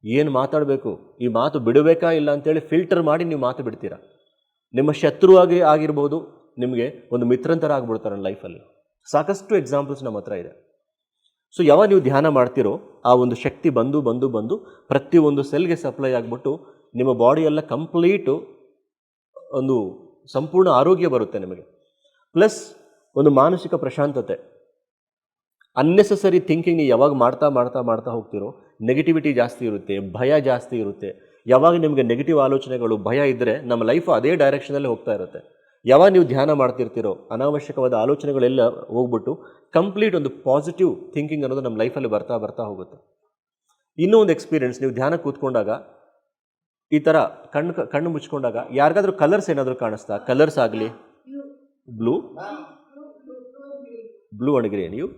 ಏನು ಮಾತಾಡಬೇಕು, ಈ ಮಾತು ಬಿಡಬೇಕಾ ಇಲ್ಲ ಅಂತೇಳಿ ಫಿಲ್ಟರ್ ಮಾಡಿ ನೀವು ಮಾತು ಬಿಡ್ತೀರಾ. ನಿಮ್ಮ ಶತ್ರುವಾಗಿ ಆಗಿರ್ಬೋದು, ನಿಮಗೆ ಒಂದು ಮಿತ್ರಂತರ ಆಗ್ಬಿಡ್ತಾರೆ ನನ್ನ ಲೈಫಲ್ಲಿ. ಸಾಕಷ್ಟು ಎಕ್ಸಾಂಪಲ್ಸ್ ನಮ್ಮ ಹತ್ರ ಇದೆ. ಸೊ ಯಾವಾಗ ನೀವು ಧ್ಯಾನ ಮಾಡ್ತಿರೋ ಆ ಒಂದು ಶಕ್ತಿ ಬಂದು ಬಂದು ಬಂದು ಪ್ರತಿಯೊಂದು ಸೆಲ್ಗೆ ಸಪ್ಲೈ ಆಗಿಬಿಟ್ಟು ನಿಮ್ಮ ಬಾಡಿಯೆಲ್ಲ ಕಂಪ್ಲೀಟು ಒಂದು ಸಂಪೂರ್ಣ ಆರೋಗ್ಯ ಬರುತ್ತೆ ನಿಮಗೆ. ಪ್ಲಸ್ ಒಂದು ಮಾನಸಿಕ ಪ್ರಶಾಂತತೆ. ಅನ್ನೆಸೆಸರಿ ಥಿಂಕಿಂಗ್ ನೀವು ಯಾವಾಗ ಮಾಡ್ತಾ ಮಾಡ್ತಾ ಮಾಡ್ತಾ ಹೋಗ್ತಿರೋ ನೆಗೆಟಿವಿಟಿ ಜಾಸ್ತಿ ಇರುತ್ತೆ, ಭಯ ಜಾಸ್ತಿ ಇರುತ್ತೆ. ಯಾವಾಗ ನಿಮಗೆ ನೆಗೆಟಿವ್ ಆಲೋಚನೆಗಳು, ಭಯ ಇದ್ದರೆ ನಮ್ಮ ಲೈಫು ಅದೇ ಡೈರೆಕ್ಷನಲ್ಲಿ ಹೋಗ್ತಾ ಇರುತ್ತೆ. ಯಾವಾಗ ನೀವು ಧ್ಯಾನ ಮಾಡ್ತಿರ್ತೀರೋ ಅನಾವಶ್ಯಕವಾದ ಆಲೋಚನೆಗಳೆಲ್ಲ ಹೋಗ್ಬಿಟ್ಟು ಕಂಪ್ಲೀಟ್ ಒಂದು ಪಾಸಿಟಿವ್ ಥಿಂಕಿಂಗ್ ಅನ್ನೋದು ನಮ್ಮ ಲೈಫಲ್ಲಿ ಬರ್ತಾ ಬರ್ತಾ ಹೋಗುತ್ತೆ. ಇನ್ನೂ ಒಂದು ಎಕ್ಸ್ಪೀರಿಯೆನ್ಸ್, ನೀವು ಧ್ಯಾನ ಕೂತ್ಕೊಂಡಾಗ ಈ ಥರ ಕಣ್ಣು ಮುಚ್ಕೊಂಡಾಗ ಯಾರಿಗಾದ್ರೂ ಕಲರ್ಸ್ ಏನಾದರೂ ಕಾಣಿಸ್ತಾ? ಕಲರ್ಸ್ ಆಗಲಿ, ಬ್ಲೂ ಅಂಡ್ ಗ್ರೀನ್, ನೀವು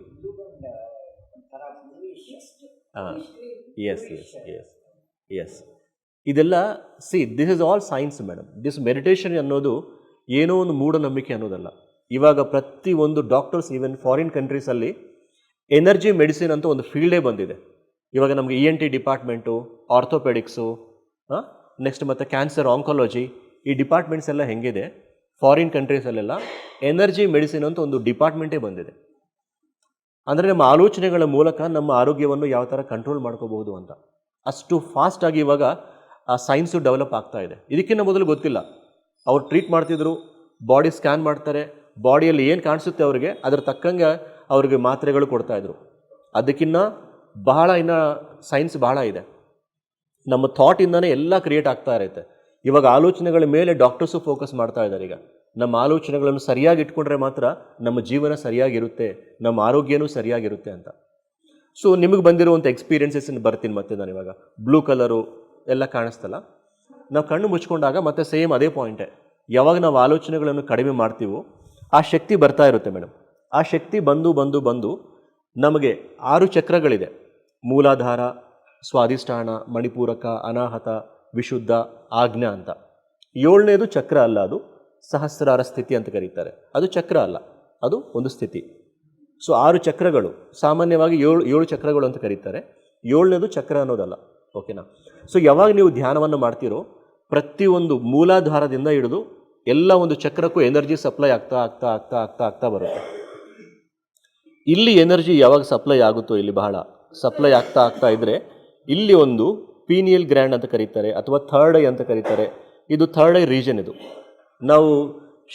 ಎಸ್ ಎಸ್ ಎಸ್ ಎಸ್ ಇದೆಲ್ಲ this is all science madam. This meditation ಅನ್ನೋದು ಏನೋ ಒಂದು ಮೂಢನಂಬಿಕೆ ಅನ್ನೋದಲ್ಲ. ಇವಾಗ ಪ್ರತಿಯೊಂದು ಡಾಕ್ಟರ್ಸ್, ಈವನ್ ಫಾರಿನ್ ಕಂಟ್ರೀಸಲ್ಲಿ ಎನರ್ಜಿ ಮೆಡಿಸಿನ್ ಅಂತ ಒಂದು ಫೀಲ್ಡೇ ಬಂದಿದೆ. ಇವಾಗ ನಮಗೆ ENT ಡಿಪಾರ್ಟ್ಮೆಂಟು, ಆರ್ಥೋಪೆಡಿಕ್ಸು, ನೆಕ್ಸ್ಟ್ ಮತ್ತು ಕ್ಯಾನ್ಸರ್, ಆಂಕಾಲಜಿ, ಈ ಡಿಪಾರ್ಟ್ಮೆಂಟ್ಸ್ ಎಲ್ಲ ಹೆಂಗಿದೆ ಫಾರಿನ್ ಕಂಟ್ರೀಸಲ್ಲೆಲ್ಲ ಎನರ್ಜಿ ಮೆಡಿಸಿನ್ ಅಂತ ಒಂದು ಡಿಪಾರ್ಟ್ಮೆಂಟೇ ಬಂದಿದೆ. ಅಂದರೆ ನಮ್ಮ ಆಲೋಚನೆಗಳ ಮೂಲಕ ನಮ್ಮ ಆರೋಗ್ಯವನ್ನು ಯಾವ ಥರ ಕಂಟ್ರೋಲ್ ಮಾಡ್ಕೋಬಹುದು ಅಂತ. ಅಷ್ಟು ಫಾಸ್ಟಾಗಿ ಇವಾಗ ಆ ಸೈನ್ಸು ಡೆವಲಪ್ ಆಗ್ತಾ ಇದೆ. ಇದಕ್ಕಿಂತ ಮೊದಲು ಗೊತ್ತಿಲ್ಲ. ಅವ್ರು ಟ್ರೀಟ್ ಮಾಡ್ತಿದ್ರು, ಬಾಡಿ ಸ್ಕ್ಯಾನ್ ಮಾಡ್ತಾರೆ, ಬಾಡಿಯಲ್ಲಿ ಏನು ಕಾಣಿಸುತ್ತೆ ಅವರಿಗೆ ಅದರ ತಕ್ಕಂಗೆ ಅವ್ರಿಗೆ ಮಾತ್ರೆಗಳು ಕೊಡ್ತಾಯಿದ್ರು. ಅದಕ್ಕಿಂತ ಇನ್ನು ಸೈನ್ಸ್ ಬಹಳ ಇದೆ. ನಮ್ಮ ಥಾಟಿಂದನೇ ಎಲ್ಲ ಕ್ರಿಯೇಟ್ ಆಗ್ತಾ ಇರುತ್ತೆ. ಇವಾಗ ಆಲೋಚನೆಗಳ ಮೇಲೆ ಡಾಕ್ಟರ್ಸು ಫೋಕಸ್ ಮಾಡ್ತಾ ಇದ್ದಾರೆ. ಈಗ ನಮ್ಮ ಆಲೋಚನೆಗಳನ್ನು ಸರಿಯಾಗಿ ಇಟ್ಕೊಂಡ್ರೆ ಮಾತ್ರ ನಮ್ಮ ಜೀವನ ಸರಿಯಾಗಿರುತ್ತೆ, ನಮ್ಮ ಆರೋಗ್ಯನೂ ಸರಿಯಾಗಿರುತ್ತೆ ಅಂತ. ಸೊ ನಿಮಗೆ ಬಂದಿರುವಂಥ ಎಕ್ಸ್ಪೀರಿಯನ್ಸಸ್ ಬರ್ತೀನಿ ಮತ್ತೆ ನಾನು. ಇವಾಗ ಬ್ಲೂ ಕಲರು ಎಲ್ಲ ಕಾಣಿಸ್ತಲ್ಲ, ನಾವು ಕಣ್ಣು ಮುಚ್ಕೊಂಡಾಗ ಮತ್ತೆ ಸೇಮ್ ಅದೇ ಪಾಯಿಂಟೇ. ಯಾವಾಗ ನಾವು ಆಲೋಚನೆಗಳನ್ನು ಕಡಿಮೆ ಮಾಡ್ತೀವೋ ಆ ಶಕ್ತಿ ಬರ್ತಾ ಇರುತ್ತೆ ಮೇಡಮ್. ಆ ಶಕ್ತಿ ಬಂದು ಬಂದು ಬಂದು ನಮಗೆ 6 ಚಕ್ರಗಳಿದೆ. ಮೂಲಾಧಾರ, ಸ್ವಾಧಿಷ್ಠಾನ, ಮಣಿಪೂರಕ, ಅನಾಹತ, ವಿಶುದ್ಧ, ಆಜ್ಞಾ ಅಂತ. 7ನೇದು ಚಕ್ರ ಅಲ್ಲ, ಅದು ಸಹಸ್ರಾರ ಸ್ಥಿತಿ ಅಂತ ಕರೀತಾರೆ. ಅದು ಚಕ್ರ ಅಲ್ಲ, ಅದು ಒಂದು ಸ್ಥಿತಿ. ಸೊ 6 ಚಕ್ರಗಳು, ಸಾಮಾನ್ಯವಾಗಿ 7 ಚಕ್ರಗಳು ಅಂತ ಕರೀತಾರೆ. 7ನೇದು ಚಕ್ರ ಅನ್ನೋದಲ್ಲ, ಓಕೆನಾ? ಸೊ ಯಾವಾಗ ನೀವು ಧ್ಯಾನವನ್ನು ಮಾಡ್ತೀರೋ ಪ್ರತಿಯೊಂದು ಮೂಲಾಧಾರದಿಂದ ಹಿಡಿದು ಎಲ್ಲ ಒಂದು ಚಕ್ರಕ್ಕೂ ಎನರ್ಜಿ ಸಪ್ಲೈ ಆಗ್ತಾ ಆಗ್ತಾ ಆಗ್ತಾ ಆಗ್ತಾ ಆಗ್ತಾ ಬರುತ್ತೆ. ಇಲ್ಲಿ ಎನರ್ಜಿ ಯಾವಾಗ ಸಪ್ಲೈ ಆಗುತ್ತೋ, ಇಲ್ಲಿ ಬಹಳ ಸಪ್ಲೈ ಆಗ್ತಾ ಆಗ್ತಾ ಇದ್ದರೆ ಇಲ್ಲಿ ಒಂದು ಪೀನಿಯಲ್ ಗ್ರ್ಯಾಂಡ್ ಅಂತ ಕರೀತಾರೆ, ಅಥವಾ ಥರ್ಡ್ ಐ ಅಂತ ಕರೀತಾರೆ. ಇದು ಥರ್ಡ್ ಐ ರೀಜನ್. ಇದು ನಾವು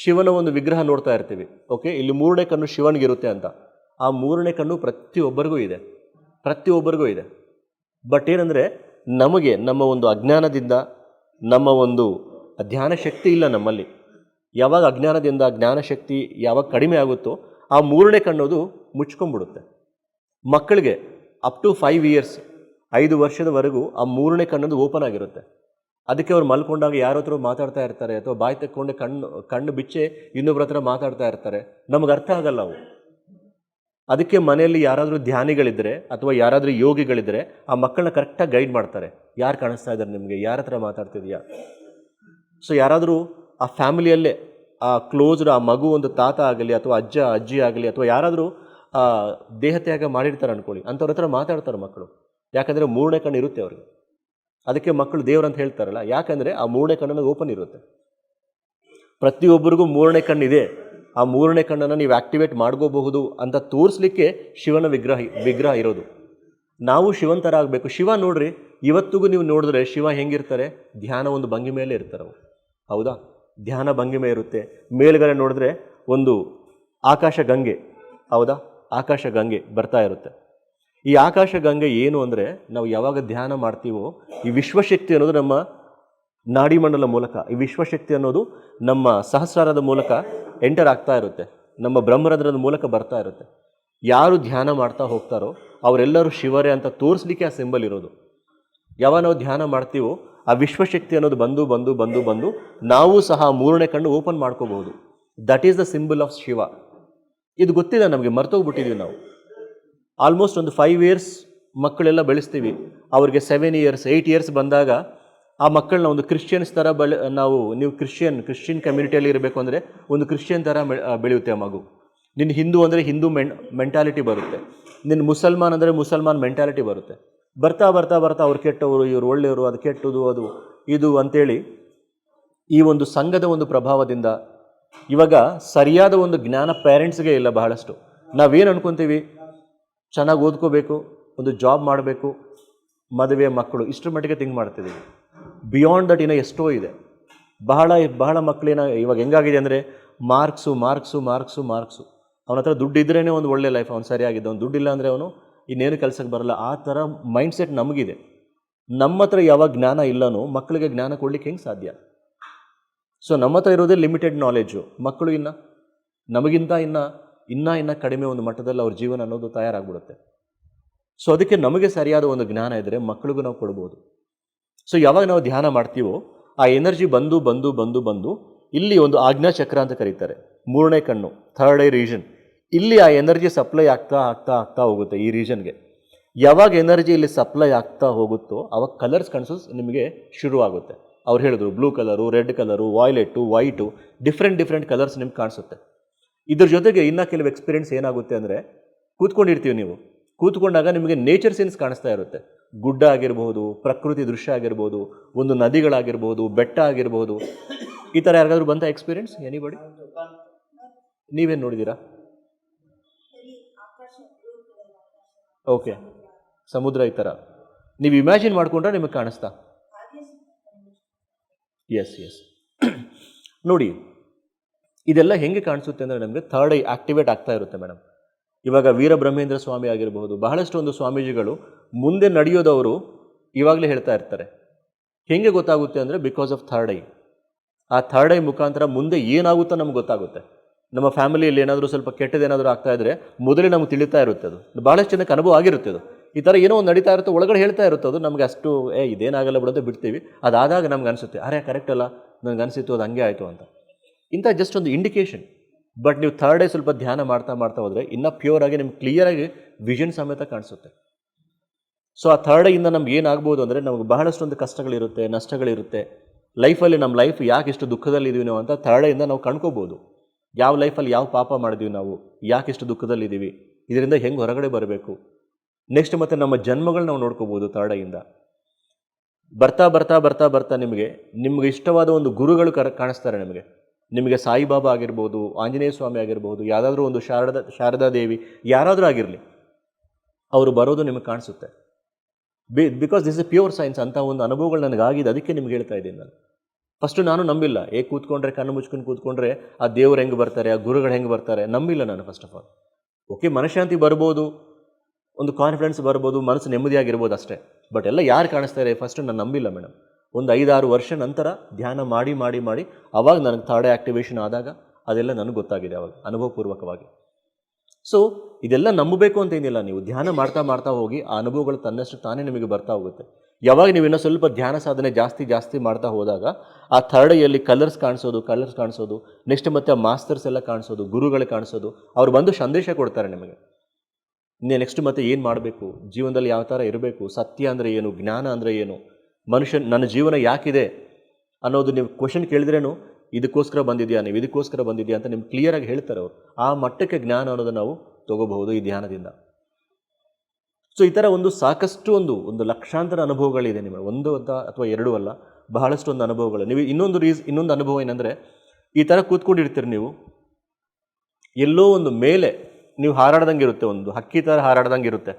ಶಿವನ ಒಂದು ವಿಗ್ರಹ ನೋಡ್ತಾ ಇರ್ತೀವಿ, ಓಕೆ, ಇಲ್ಲಿ 3ನೇ ಕಣ್ಣು ಶಿವನಿಗಿರುತ್ತೆ ಅಂತ. ಆ 3ನೇ ಕಣ್ಣು ಪ್ರತಿಯೊಬ್ಬರಿಗೂ ಇದೆ. ಬಟ್ ಏನಂದರೆ ನಮಗೆ ನಮ್ಮ ಒಂದು ಅಜ್ಞಾನದಿಂದ, ನಮ್ಮ ಒಂದು ಧ್ಯಾನ ಶಕ್ತಿ ಇಲ್ಲ ನಮ್ಮಲ್ಲಿ. ಯಾವಾಗ ಅಜ್ಞಾನದಿಂದ ಜ್ಞಾನ ಶಕ್ತಿ ಯಾವಾಗ ಕಡಿಮೆ ಆಗುತ್ತೋ ಆ 3ನೇ ಕಣ್ಣೋದು ಮುಚ್ಕೊಂಡ್ಬಿಡುತ್ತೆ. ಮಕ್ಕಳಿಗೆ ಅಪ್ ಟು 5 ಇಯರ್ಸ್, 5 ವರ್ಷದವರೆಗೂ ಆ 3ನೇ ಕಣ್ಣದು ಓಪನ್ ಆಗಿರುತ್ತೆ. ಅದಕ್ಕೆ ಅವ್ರು ಮಲ್ಕೊಂಡಾಗ ಯಾರ ಹತ್ರ ಮಾತಾಡ್ತಾ ಇರ್ತಾರೆ, ಅಥವಾ ಬಾಯಿ ತೆಕ್ಕೊಂಡೆ ಕಣ್ಣು ಬಿಚ್ಚೆ ಇನ್ನೊಬ್ಬರ ಹತ್ರ ಮಾತಾಡ್ತಾ ಇರ್ತಾರೆ. ನಮಗೆ ಅರ್ಥ ಆಗಲ್ಲ ಅವು. ಅದಕ್ಕೆ ಮನೆಯಲ್ಲಿ ಯಾರಾದರೂ ಧ್ಯಾನಿಗಳಿದ್ದರೆ ಅಥವಾ ಯಾರಾದರೂ ಯೋಗಿಗಳಿದ್ದರೆ ಆ ಮಕ್ಕಳನ್ನ ಕರೆಕ್ಟಾಗಿ ಗೈಡ್ ಮಾಡ್ತಾರೆ. ಯಾರು ಕಾಣಿಸ್ತಾ ಇದ್ದಾರೆ ನಿಮಗೆ, ಯಾರ ಹತ್ರ ಮಾತಾಡ್ತಿದೆಯಾ? ಸೊ ಯಾರಾದರೂ ಆ ಫ್ಯಾಮಿಲಿಯಲ್ಲೇ ಆ ಕ್ಲೋಸ್ಡ್ ಆ ಮಗು ಒಂದು ತಾತ ಆಗಲಿ ಅಥವಾ ಅಜ್ಜ ಅಜ್ಜಿ ಆಗಲಿ ಅಥವಾ ಯಾರಾದರೂ ದೇಹತ್ಯಾಗ ಮಾಡಿರ್ತಾರೆ ಅಂದ್ಕೊಳ್ಳಿ, ಅಂಥವ್ರ ಹತ್ರ ಮಾತಾಡ್ತಾರೆ ಮಕ್ಕಳು. ಯಾಕಂದರೆ 3ನೇ ಕಣ್ಣು ಇರುತ್ತೆ ಅವ್ರಿಗೆ. ಅದಕ್ಕೆ ಮಕ್ಕಳು ದೇವ್ರಂತ ಹೇಳ್ತಾರಲ್ಲ, ಯಾಕಂದರೆ ಆ 3ನೇ ಕಣ್ಣನ್ನು ಓಪನ್ ಇರುತ್ತೆ. ಪ್ರತಿಯೊಬ್ಬರಿಗೂ 3ನೇ ಕಣ್ಣಿದೆ. ಆ 3ನೇ ಕಣ್ಣನ್ನು ನೀವು ಆ್ಯಕ್ಟಿವೇಟ್ ಮಾಡ್ಕೋಬಹುದು ಅಂತ ತೋರಿಸ್ಲಿಕ್ಕೆ ಶಿವನ ವಿಗ್ರಹ ಇರೋದು. ನಾವು ಶಿವನ ಥರ ಆಗಬೇಕು. ಶಿವ ನೋಡ್ರಿ, ಇವತ್ತಿಗೂ ನೀವು ನೋಡಿದ್ರೆ ಶಿವ ಹೆಂಗಿರ್ತಾರೆ? ಧ್ಯಾನ ಒಂದು ಭಂಗಿ ಮೇಲೆ ಇರ್ತಾರೆ ಅವು, ಹೌದಾ? ಧ್ಯಾನ ಭಂಗಿಮೆ ಇರುತ್ತೆ. ಮೇಲ್ಗಡೆ ನೋಡಿದ್ರೆ ಒಂದು ಆಕಾಶ ಗಂಗೆ, ಹೌದಾ? ಆಕಾಶ ಗಂಗೆ ಬರ್ತಾ ಇರುತ್ತೆ. ಈ ಆಕಾಶ ಗಂಗೆ ಏನು ಅಂದರೆ, ನಾವು ಯಾವಾಗ ಧ್ಯಾನ ಮಾಡ್ತೀವೋ ಈ ವಿಶ್ವಶಕ್ತಿ ಅನ್ನೋದು ನಮ್ಮ ನಾಡಿಮಂಡಲ ಮೂಲಕ, ಈ ವಿಶ್ವಶಕ್ತಿ ಅನ್ನೋದು ನಮ್ಮ ಸಹಸ್ರಾರದ ಮೂಲಕ ಎಂಟರ್ ಆಗ್ತಾ ಇರುತ್ತೆ, ನಮ್ಮ ಬ್ರಹ್ಮರಂಧ್ರದ ಮೂಲಕ ಬರ್ತಾ ಇರುತ್ತೆ. ಯಾರು ಧ್ಯಾನ ಮಾಡ್ತಾ ಹೋಗ್ತಾರೋ ಅವರೆಲ್ಲರೂ ಶಿವರೇ ಅಂತ ತೋರಿಸ್ಲಿಕ್ಕೆ ಆ ಸಿಂಬಲ್ ಇರೋದು. ಯಾವಾಗ ನಾವು ಧ್ಯಾನ ಮಾಡ್ತೀವೋ ಆ ವಿಶ್ವಶಕ್ತಿ ಅನ್ನೋದು ಬಂದು ಬಂದು ಬಂದು ಬಂದು ನಾವು ಸಹ ಮೂರನೇ ಕಣ್ಣು ಓಪನ್ ಮಾಡ್ಕೋಬಹುದು. That is the symbol of Shiva. ಇದು ಗೊತ್ತಿಲ್ಲ ನಮಗೆ, ಮರ್ತೋಗ್ಬಿಟ್ಟಿದ್ದೀವಿ ನಾವು. ಆಲ್ಮೋಸ್ಟ್ ಒಂದು 5 ಇಯರ್ಸ್ ಮಕ್ಕಳೆಲ್ಲ ಬೆಳೆಸ್ತೀವಿ, ಅವ್ರಿಗೆ 7 ಇಯರ್ಸ್ 8 ಇಯರ್ಸ್ ಬಂದಾಗ ಆ ಮಕ್ಕಳನ್ನ ಒಂದು ಕ್ರಿಶ್ಚಿಯನ್ಸ್ ಥರ ನೀವು ಕ್ರಿಶ್ಚಿಯನ್ ಕಮ್ಯುನಿಟಿಯಲ್ಲಿ ಇರಬೇಕು ಅಂದರೆ ಒಂದು ಕ್ರಿಶ್ಚಿಯನ್ ಥರ ಬೆಳೆಯುತ್ತೆ ಆ ಮಗು. ನಿನ್ನ ಹಿಂದೂ ಅಂದರೆ ಹಿಂದೂ ಮೆಂಟಾಲಿಟಿ ಬರುತ್ತೆ, ನಿನ್ನ ಮುಸಲ್ಮಾನ್ ಅಂದರೆ ಮುಸಲ್ಮಾನ್ ಮೆಂಟಾಲಿಟಿ ಬರುತ್ತೆ. ಬರ್ತಾ ಬರ್ತಾ ಬರ್ತಾ ಅವ್ರು ಕೆಟ್ಟವರು, ಇವರು ಒಳ್ಳೆಯವರು, ಅದು ಕೆಟ್ಟದು, ಅದು ಇದು ಅಂತೇಳಿ ಈ ಒಂದು ಸಂಘದ ಒಂದು ಪ್ರಭಾವದಿಂದ ಇವಾಗ ಸರಿಯಾದ ಒಂದು ಜ್ಞಾನ ಪೇರೆಂಟ್ಸ್ಗೆ ಇಲ್ಲ. ಬಹಳಷ್ಟು ನಾವೇನು ಅನ್ಕೊತೀವಿ, ಚೆನ್ನಾಗಿ ಓದ್ಕೋಬೇಕು, ಒಂದು ಜಾಬ್ ಮಾಡಬೇಕು, ಮದುವೆ, ಮಕ್ಕಳು, ಇಷ್ಟರ ಮಟ್ಟಿಗೆ ಥಿಂಕ್ ಮಾಡ್ತಿದ್ದೀವಿ. ಬಿಯಾಂಡ್ ದಟ್ ಇನ್ನೂ ಎಷ್ಟೋ ಇದೆ. ಬಹಳ ಮಕ್ಕಳೇನ ಇವಾಗ ಹೆಂಗಾಗಿದೆ ಅಂದರೆ ಮಾರ್ಕ್ಸು ಮಾರ್ಕ್ಸು ಮಾರ್ಕ್ಸು ಮಾರ್ಕ್ಸು. ಅವನ ಹತ್ರ ದುಡ್ಡು ಇದ್ರೇ ಒಂದು ಒಳ್ಳೆ ಲೈಫ್, ಅವ್ನು ಸರಿಯಾಗಿದ್ದ. ಅವ್ನು ದುಡ್ಡಿಲ್ಲ ಅಂದರೆ ಅವನು ಇನ್ನೇನು ಕೆಲಸಕ್ಕೆ ಬರಲ್ಲ. ಆ ಥರ ಮೈಂಡ್ಸೆಟ್ ನಮಗಿದೆ. ನಮ್ಮ ಹತ್ರ ಯಾವಾಗ ಜ್ಞಾನ ಇಲ್ಲನೋ ಮಕ್ಕಳಿಗೆ ಜ್ಞಾನ ಕೊಡ್ಲಿಕ್ಕೆ ಹೆಂಗೆ ಸಾಧ್ಯ? ಸೊ ನಮ್ಮ ಹತ್ರ ಇರೋದೇ ಲಿಮಿಟೆಡ್ ನಾಲೆಡ್ಜು. ಮಕ್ಕಳು ನಮಗಿಂತ ಇನ್ನ ಕಡಿಮೆ ಒಂದು ಮಟ್ಟದಲ್ಲಿ ಅವ್ರ ಜೀವನ ಅನ್ನೋದು ತಯಾರಾಗ್ಬಿಡುತ್ತೆ. ಸೊ ಅದಕ್ಕೆ ನಮಗೆ ಸರಿಯಾದ ಒಂದು ಜ್ಞಾನ ಇದ್ದರೆ ಮಕ್ಕಳಿಗೂ ನಾವು ಕೊಡ್ಬೋದು. ಸೊ ಯಾವಾಗ ನಾವು ಧ್ಯಾನ ಮಾಡ್ತೀವೋ ಆ ಎನರ್ಜಿ ಬಂದು ಬಂದು ಬಂದು ಬಂದು ಇಲ್ಲಿ ಒಂದು ಆಜ್ಞಾ ಚಕ್ರ ಅಂತ ಕರೀತಾರೆ, ಮೂರನೇ ಕಣ್ಣು, ಥರ್ಡ್ ಐ ರೀಜನ್. ಇಲ್ಲಿ ಆ ಎನರ್ಜಿ ಸಪ್ಲೈ ಆಗ್ತಾ ಆಗ್ತಾ ಆಗ್ತಾ ಹೋಗುತ್ತೆ ಈ ರೀಜನ್ಗೆ. ಯಾವಾಗ ಎನರ್ಜಿ ಇಲ್ಲಿ ಸಪ್ಲೈ ಆಗ್ತಾ ಹೋಗುತ್ತೋ ಅವಾಗ ಕಲರ್ಸ್ ಕಾಣಿಸೋದು ನಿಮಗೆ ಶುರುವಾಗುತ್ತೆ. ಅವ್ರು ಹೇಳಿದ್ರು blue colour, red colour, violet, white, different colours ನಿಮ್ಗೆ ಕಾಣಿಸುತ್ತೆ. ಇದ್ರ ಜೊತೆಗೆ ಇನ್ನೂ ಕೆಲವು ಎಕ್ಸ್ಪೀರಿಯೆನ್ಸ್ ಏನಾಗುತ್ತೆ ಅಂದರೆ, ಕೂತ್ಕೊಂಡಿರ್ತೀವಿ, ನೀವು ಕೂತ್ಕೊಂಡಾಗ ನಿಮಗೆ ನೇಚರ್ ಸೀನ್ಸ್ ಕಾಣಿಸ್ತಾ ಇರುತ್ತೆ. ಗುಡ್ಡ ಆಗಿರ್ಬೋದು, ಪ್ರಕೃತಿ ದೃಶ್ಯ ಆಗಿರ್ಬೋದು, ಒಂದು ನದಿಗಳಾಗಿರ್ಬೋದು, ಬೆಟ್ಟ ಆಗಿರ್ಬೋದು. ಈ ಥರ ಯಾರಿಗಾದ್ರೂ ಬಂತ ಎಕ್ಸ್ಪೀರಿಯೆನ್ಸ್? ಎನಿಬಡಿ? ನೀವೇನು ನೋಡಿದ್ದೀರಾ? ಓಕೆ, ಸಮುದ್ರ ಈ ಥರ ನೀವು ಇಮ್ಯಾಜಿನ್ ಮಾಡಿಕೊಂಡ್ರೆ ನಿಮಗೆ ಕಾಣಿಸ್ತಾ? ಎಸ್ ನೋಡಿ, ಇದೆಲ್ಲ ಹೆಂಗೆ ಕಾಣಿಸುತ್ತೆ ಅಂದರೆ ನಮಗೆ ಥರ್ಡ್ ಐ ಆಕ್ಟಿವೇಟ್ ಆಗ್ತಾ ಇರುತ್ತೆ ಮೇಡಮ್. ಇವಾಗ ವೀರಬ್ರಹ್ಮೇಂದ್ರ ಸ್ವಾಮಿ ಆಗಿರ್ಬೋದು, ಬಹಳಷ್ಟು ಒಂದು ಸ್ವಾಮೀಜಿಗಳು ಮುಂದೆ ನಡೆಯೋದವರು ಇವಾಗಲೇ ಹೇಳ್ತಾ ಇರ್ತಾರೆ. ಹೆಂಗೆ ಗೊತ್ತಾಗುತ್ತೆ ಅಂದರೆ ಬಿಕಾಸ್ ಆಫ್ ಥರ್ಡ್ ಐ. ಆ ಥರ್ಡ್ ಐ ಮುಖಾಂತರ ಮುಂದೆ ಏನಾಗುತ್ತೋ ನಮ್ಗೆ ಗೊತ್ತಾಗುತ್ತೆ. ನಮ್ಮ ಫ್ಯಾಮಿಲಿಯಲ್ಲಿ ಏನಾದರೂ ಸ್ವಲ್ಪ ಕೆಟ್ಟದೇನಾದರೂ ಆಗ್ತಾ ಇದ್ದರೆ ಮೊದಲೇ ನಮ್ಗೆ ತಿಳಿತಾ ಇರುತ್ತೆ. ಅದು ಭಾಳಷ್ಟು ಜನಕ್ಕೆ ಅನುಭವ ಆಗಿರುತ್ತೆ. ಅದು ಈ ಥರ ಏನೋ ಒಂದು ನಡೀತಾ ಇರುತ್ತೆ, ಒಳಗಡೆ ಹೇಳ್ತಾ ಇರುತ್ತೆ. ಅದು ನಮಗೆ ಅಷ್ಟು ಇದೇನಾಗಲ್ಲ ಬಿಡೋದು ಬಿಡ್ತೀವಿ. ಅದಾದಾಗ ನಮ್ಗೆ ಅನಿಸುತ್ತೆ, ಅರೆ ಕರೆಕ್ಟ್ ಅಲ್ಲ, ನನಗೆ ಅನಿಸಿತ್ತು ಅದು ಹಂಗೆ ಆಯಿತು ಅಂತ. ಇಂಥ ಜಸ್ಟ್ ಒಂದು ಇಂಡಿಕೇಶನ್. ಬಟ್ ನೀವು ಥರ್ಡ್ ಐ ಸ್ವಲ್ಪ ಧ್ಯಾನ ಮಾಡ್ತಾ ಹೋದರೆ ಇನ್ನೂ ಪ್ಯೂರ್ ಆಗಿ ನಿಮ್ಗೆ ಕ್ಲಿಯರಾಗಿ ವಿಷನ್ ಸಮೇತ ಕಾಣಿಸುತ್ತೆ. ಸೊ ಆ ಥರ್ಡ್ ಐಯಿಂದ ನಮ್ಗೆ ಏನಾಗ್ಬೋದು ಅಂದರೆ, ನಮ್ಗೆ ಬಹಳಷ್ಟೊಂದು ಕಷ್ಟಗಳಿರುತ್ತೆ, ನಷ್ಟಗಳಿರುತ್ತೆ ಲೈಫಲ್ಲಿ. ನಮ್ಮ ಲೈಫ್ ಯಾಕೆ ಇಷ್ಟು ದುಃಖದಲ್ಲಿದ್ದೀವಿ ನಾವು ಅಂತ ಥರ್ಡ್ ಐಯಿಂದ ನಾವು ಕಂಡ್ಕೋಬೋದು. ಯಾವ ಲೈಫಲ್ಲಿ ಯಾವ ಪಾಪ ಮಾಡಿದ್ವಿ ನಾವು, ಯಾಕೆ ಇಷ್ಟು ದುಃಖದಲ್ಲಿದ್ದೀವಿ, ಇದರಿಂದ ಹೆಂಗೆ ಹೊರಗಡೆ ಬರಬೇಕು. ನೆಕ್ಸ್ಟ್ ಮತ್ತೆ ನಮ್ಮ ಜನ್ಮಗಳು ನಾವು ನೋಡ್ಕೋಬೋದು ಥರ್ಡ್ ಐಯಿಂದ. ಬರ್ತಾ ಬರ್ತಾ ಬರ್ತಾ ಬರ್ತಾ ನಿಮಗೆ ಇಷ್ಟವಾದ ಒಂದು ಗುರುಗಳು ಕಾಣಿಸ್ತಾರೆ ನಿಮಗೆ ಸಾಯಿಬಾಬಾ ಆಗಿರ್ಬೋದು, ಆಂಜನೇಯ ಸ್ವಾಮಿ ಆಗಿರ್ಬೋದು, ಯಾವುದಾದ್ರೂ ಒಂದು ಶಾರದಾ ದೇವಿ, ಯಾರಾದರೂ ಆಗಿರಲಿ, ಅವರು ಬರೋದು ನಿಮಗೆ ಕಾಣಿಸುತ್ತೆ. Because this is pure science. ಅಂತ ಒಂದು ಅನುಭವಗಳು ನನಗಾಗಿದೆ, ಅದಕ್ಕೆ ನಿಮ್ಗೆ ಹೇಳ್ತಾ ಇದ್ದೀನಿ ನಾನು. ಫಸ್ಟು ನಾನು ನಂಬಿಲ್ಲ, ಕೂತ್ಕೊಂಡ್ರೆ, ಕಣ್ಣು ಮುಚ್ಕೊಂಡು ಕೂತ್ಕೊಂಡ್ರೆ ಆ ದೇವ್ರು ಹೆಂಗೆ ಬರ್ತಾರೆ, ಆ ಗುರುಗಳು ಹೆಂಗೆ ಬರ್ತಾರೆ, ನಂಬಿಲ್ಲ ನಾನು ಫಸ್ಟ್ ಆಫ್ ಆಲ್. ಓಕೆ, ಮನಃಶಾಂತಿ ಬರ್ಬೋದು, ಒಂದು ಕಾನ್ಫಿಡೆನ್ಸ್ ಬರ್ಬೋದು, ಮನಸ್ಸು ನೆಮ್ಮದಿಯಾಗಿರ್ಬೋದು ಅಷ್ಟೇ. ಬಟ್ ಎಲ್ಲ ಯಾರು ಕಾಣಿಸ್ತಾರೆ ಫಸ್ಟು ನಾನು ನಂಬಿಲ್ಲ ಮೇಡಮ್. ಒಂದು 5-6 ವರ್ಷ ನಂತರ ಧ್ಯಾನ ಮಾಡಿ ಮಾಡಿ ಮಾಡಿ ಆವಾಗ ನನಗೆ ಥರ್ಡ್ ಐ ಆಕ್ಟಿವೇಶನ್ ಆದಾಗ ಅದೆಲ್ಲ ನನಗೆ ಗೊತ್ತಾಗಿದೆ, ಆವಾಗ ಅನುಭವಪೂರ್ವಕವಾಗಿ. ಸೊ ಇದೆಲ್ಲ ನಂಬಬೇಕು ಅಂತ ಏನಿಲ್ಲ, ನೀವು ಧ್ಯಾನ ಮಾಡ್ತಾ ಹೋಗಿ ಆ ಅನುಭವಗಳು ತನ್ನಷ್ಟು ತಾನೇ ನಿಮಗೆ ಬರ್ತಾ ಹೋಗುತ್ತೆ. ಯಾವಾಗ ನೀವು ಇನ್ನೂ ಸ್ವಲ್ಪ ಧ್ಯಾನ ಸಾಧನೆ ಜಾಸ್ತಿ ಮಾಡ್ತಾ ಹೋದಾಗ ಆ ಥರ್ಡ್ ಐಯಲ್ಲಿ ಕಲರ್ಸ್ ಕಾಣಿಸೋದು, ನೆಕ್ಸ್ಟ್ ಮತ್ತೆ ಆ ಮಾಸ್ತರ್ಸ್ ಎಲ್ಲ ಕಾಣಿಸೋದು, ಗುರುಗಳು ಕಾಣಿಸೋದು, ಅವ್ರು ಬಂದು ಸಂದೇಶ ಕೊಡ್ತಾರೆ ನಿಮಗೆ. ನೆಕ್ಸ್ಟ್ ಮತ್ತೆ ಏನು ಮಾಡಬೇಕು, ಜೀವನದಲ್ಲಿ ಯಾವ ಥರ ಇರಬೇಕು, ಸತ್ಯ ಅಂದರೆ ಏನು, ಜ್ಞಾನ ಅಂದರೆ ಏನು, ನನ್ನ ಜೀವನ ಯಾಕಿದೆ ಅನ್ನೋದು ನೀವು ಕ್ವಶನ್ ಕೇಳಿದ್ರೇನು ಇದಕ್ಕೋಸ್ಕರ ಬಂದಿದೆಯಾ ಅಂತ ನಿಮ್ಗೆ ಕ್ಲಿಯರಾಗಿ ಹೇಳ್ತಾರೆ ಅವರು. ಆ ಮಟ್ಟಕ್ಕೆ ಜ್ಞಾನ ಅನ್ನೋದು ನಾವು ತಗೋಬಹುದು ಈ ಧ್ಯಾನದಿಂದ. ಸೊ ಈ ಥರ ಸಾಕಷ್ಟು ಒಂದು ಲಕ್ಷಾಂತರ ಅನುಭವಗಳಿದೆ ನಿಮಗೆ, ಒಂದು ಅಥವಾ ಎರಡು ಅಲ್ಲ, ಬಹಳಷ್ಟು ಒಂದು ಅನುಭವಗಳು. ನೀವು ಇನ್ನೊಂದು ಅನುಭವ ಏನಂದರೆ, ಈ ಥರ ಕೂತ್ಕೊಂಡಿರ್ತೀರಿ ನೀವು, ಎಲ್ಲೋ ಒಂದು ಮೇಲೆ ನೀವು ಹಾರಾಡ್ದಂಗೆ ಇರುತ್ತೆ, ಒಂದು ಹಕ್ಕಿ ಥರ ಹಾರಾಡ್ದಂಗೆ ಇರುತ್ತೆ.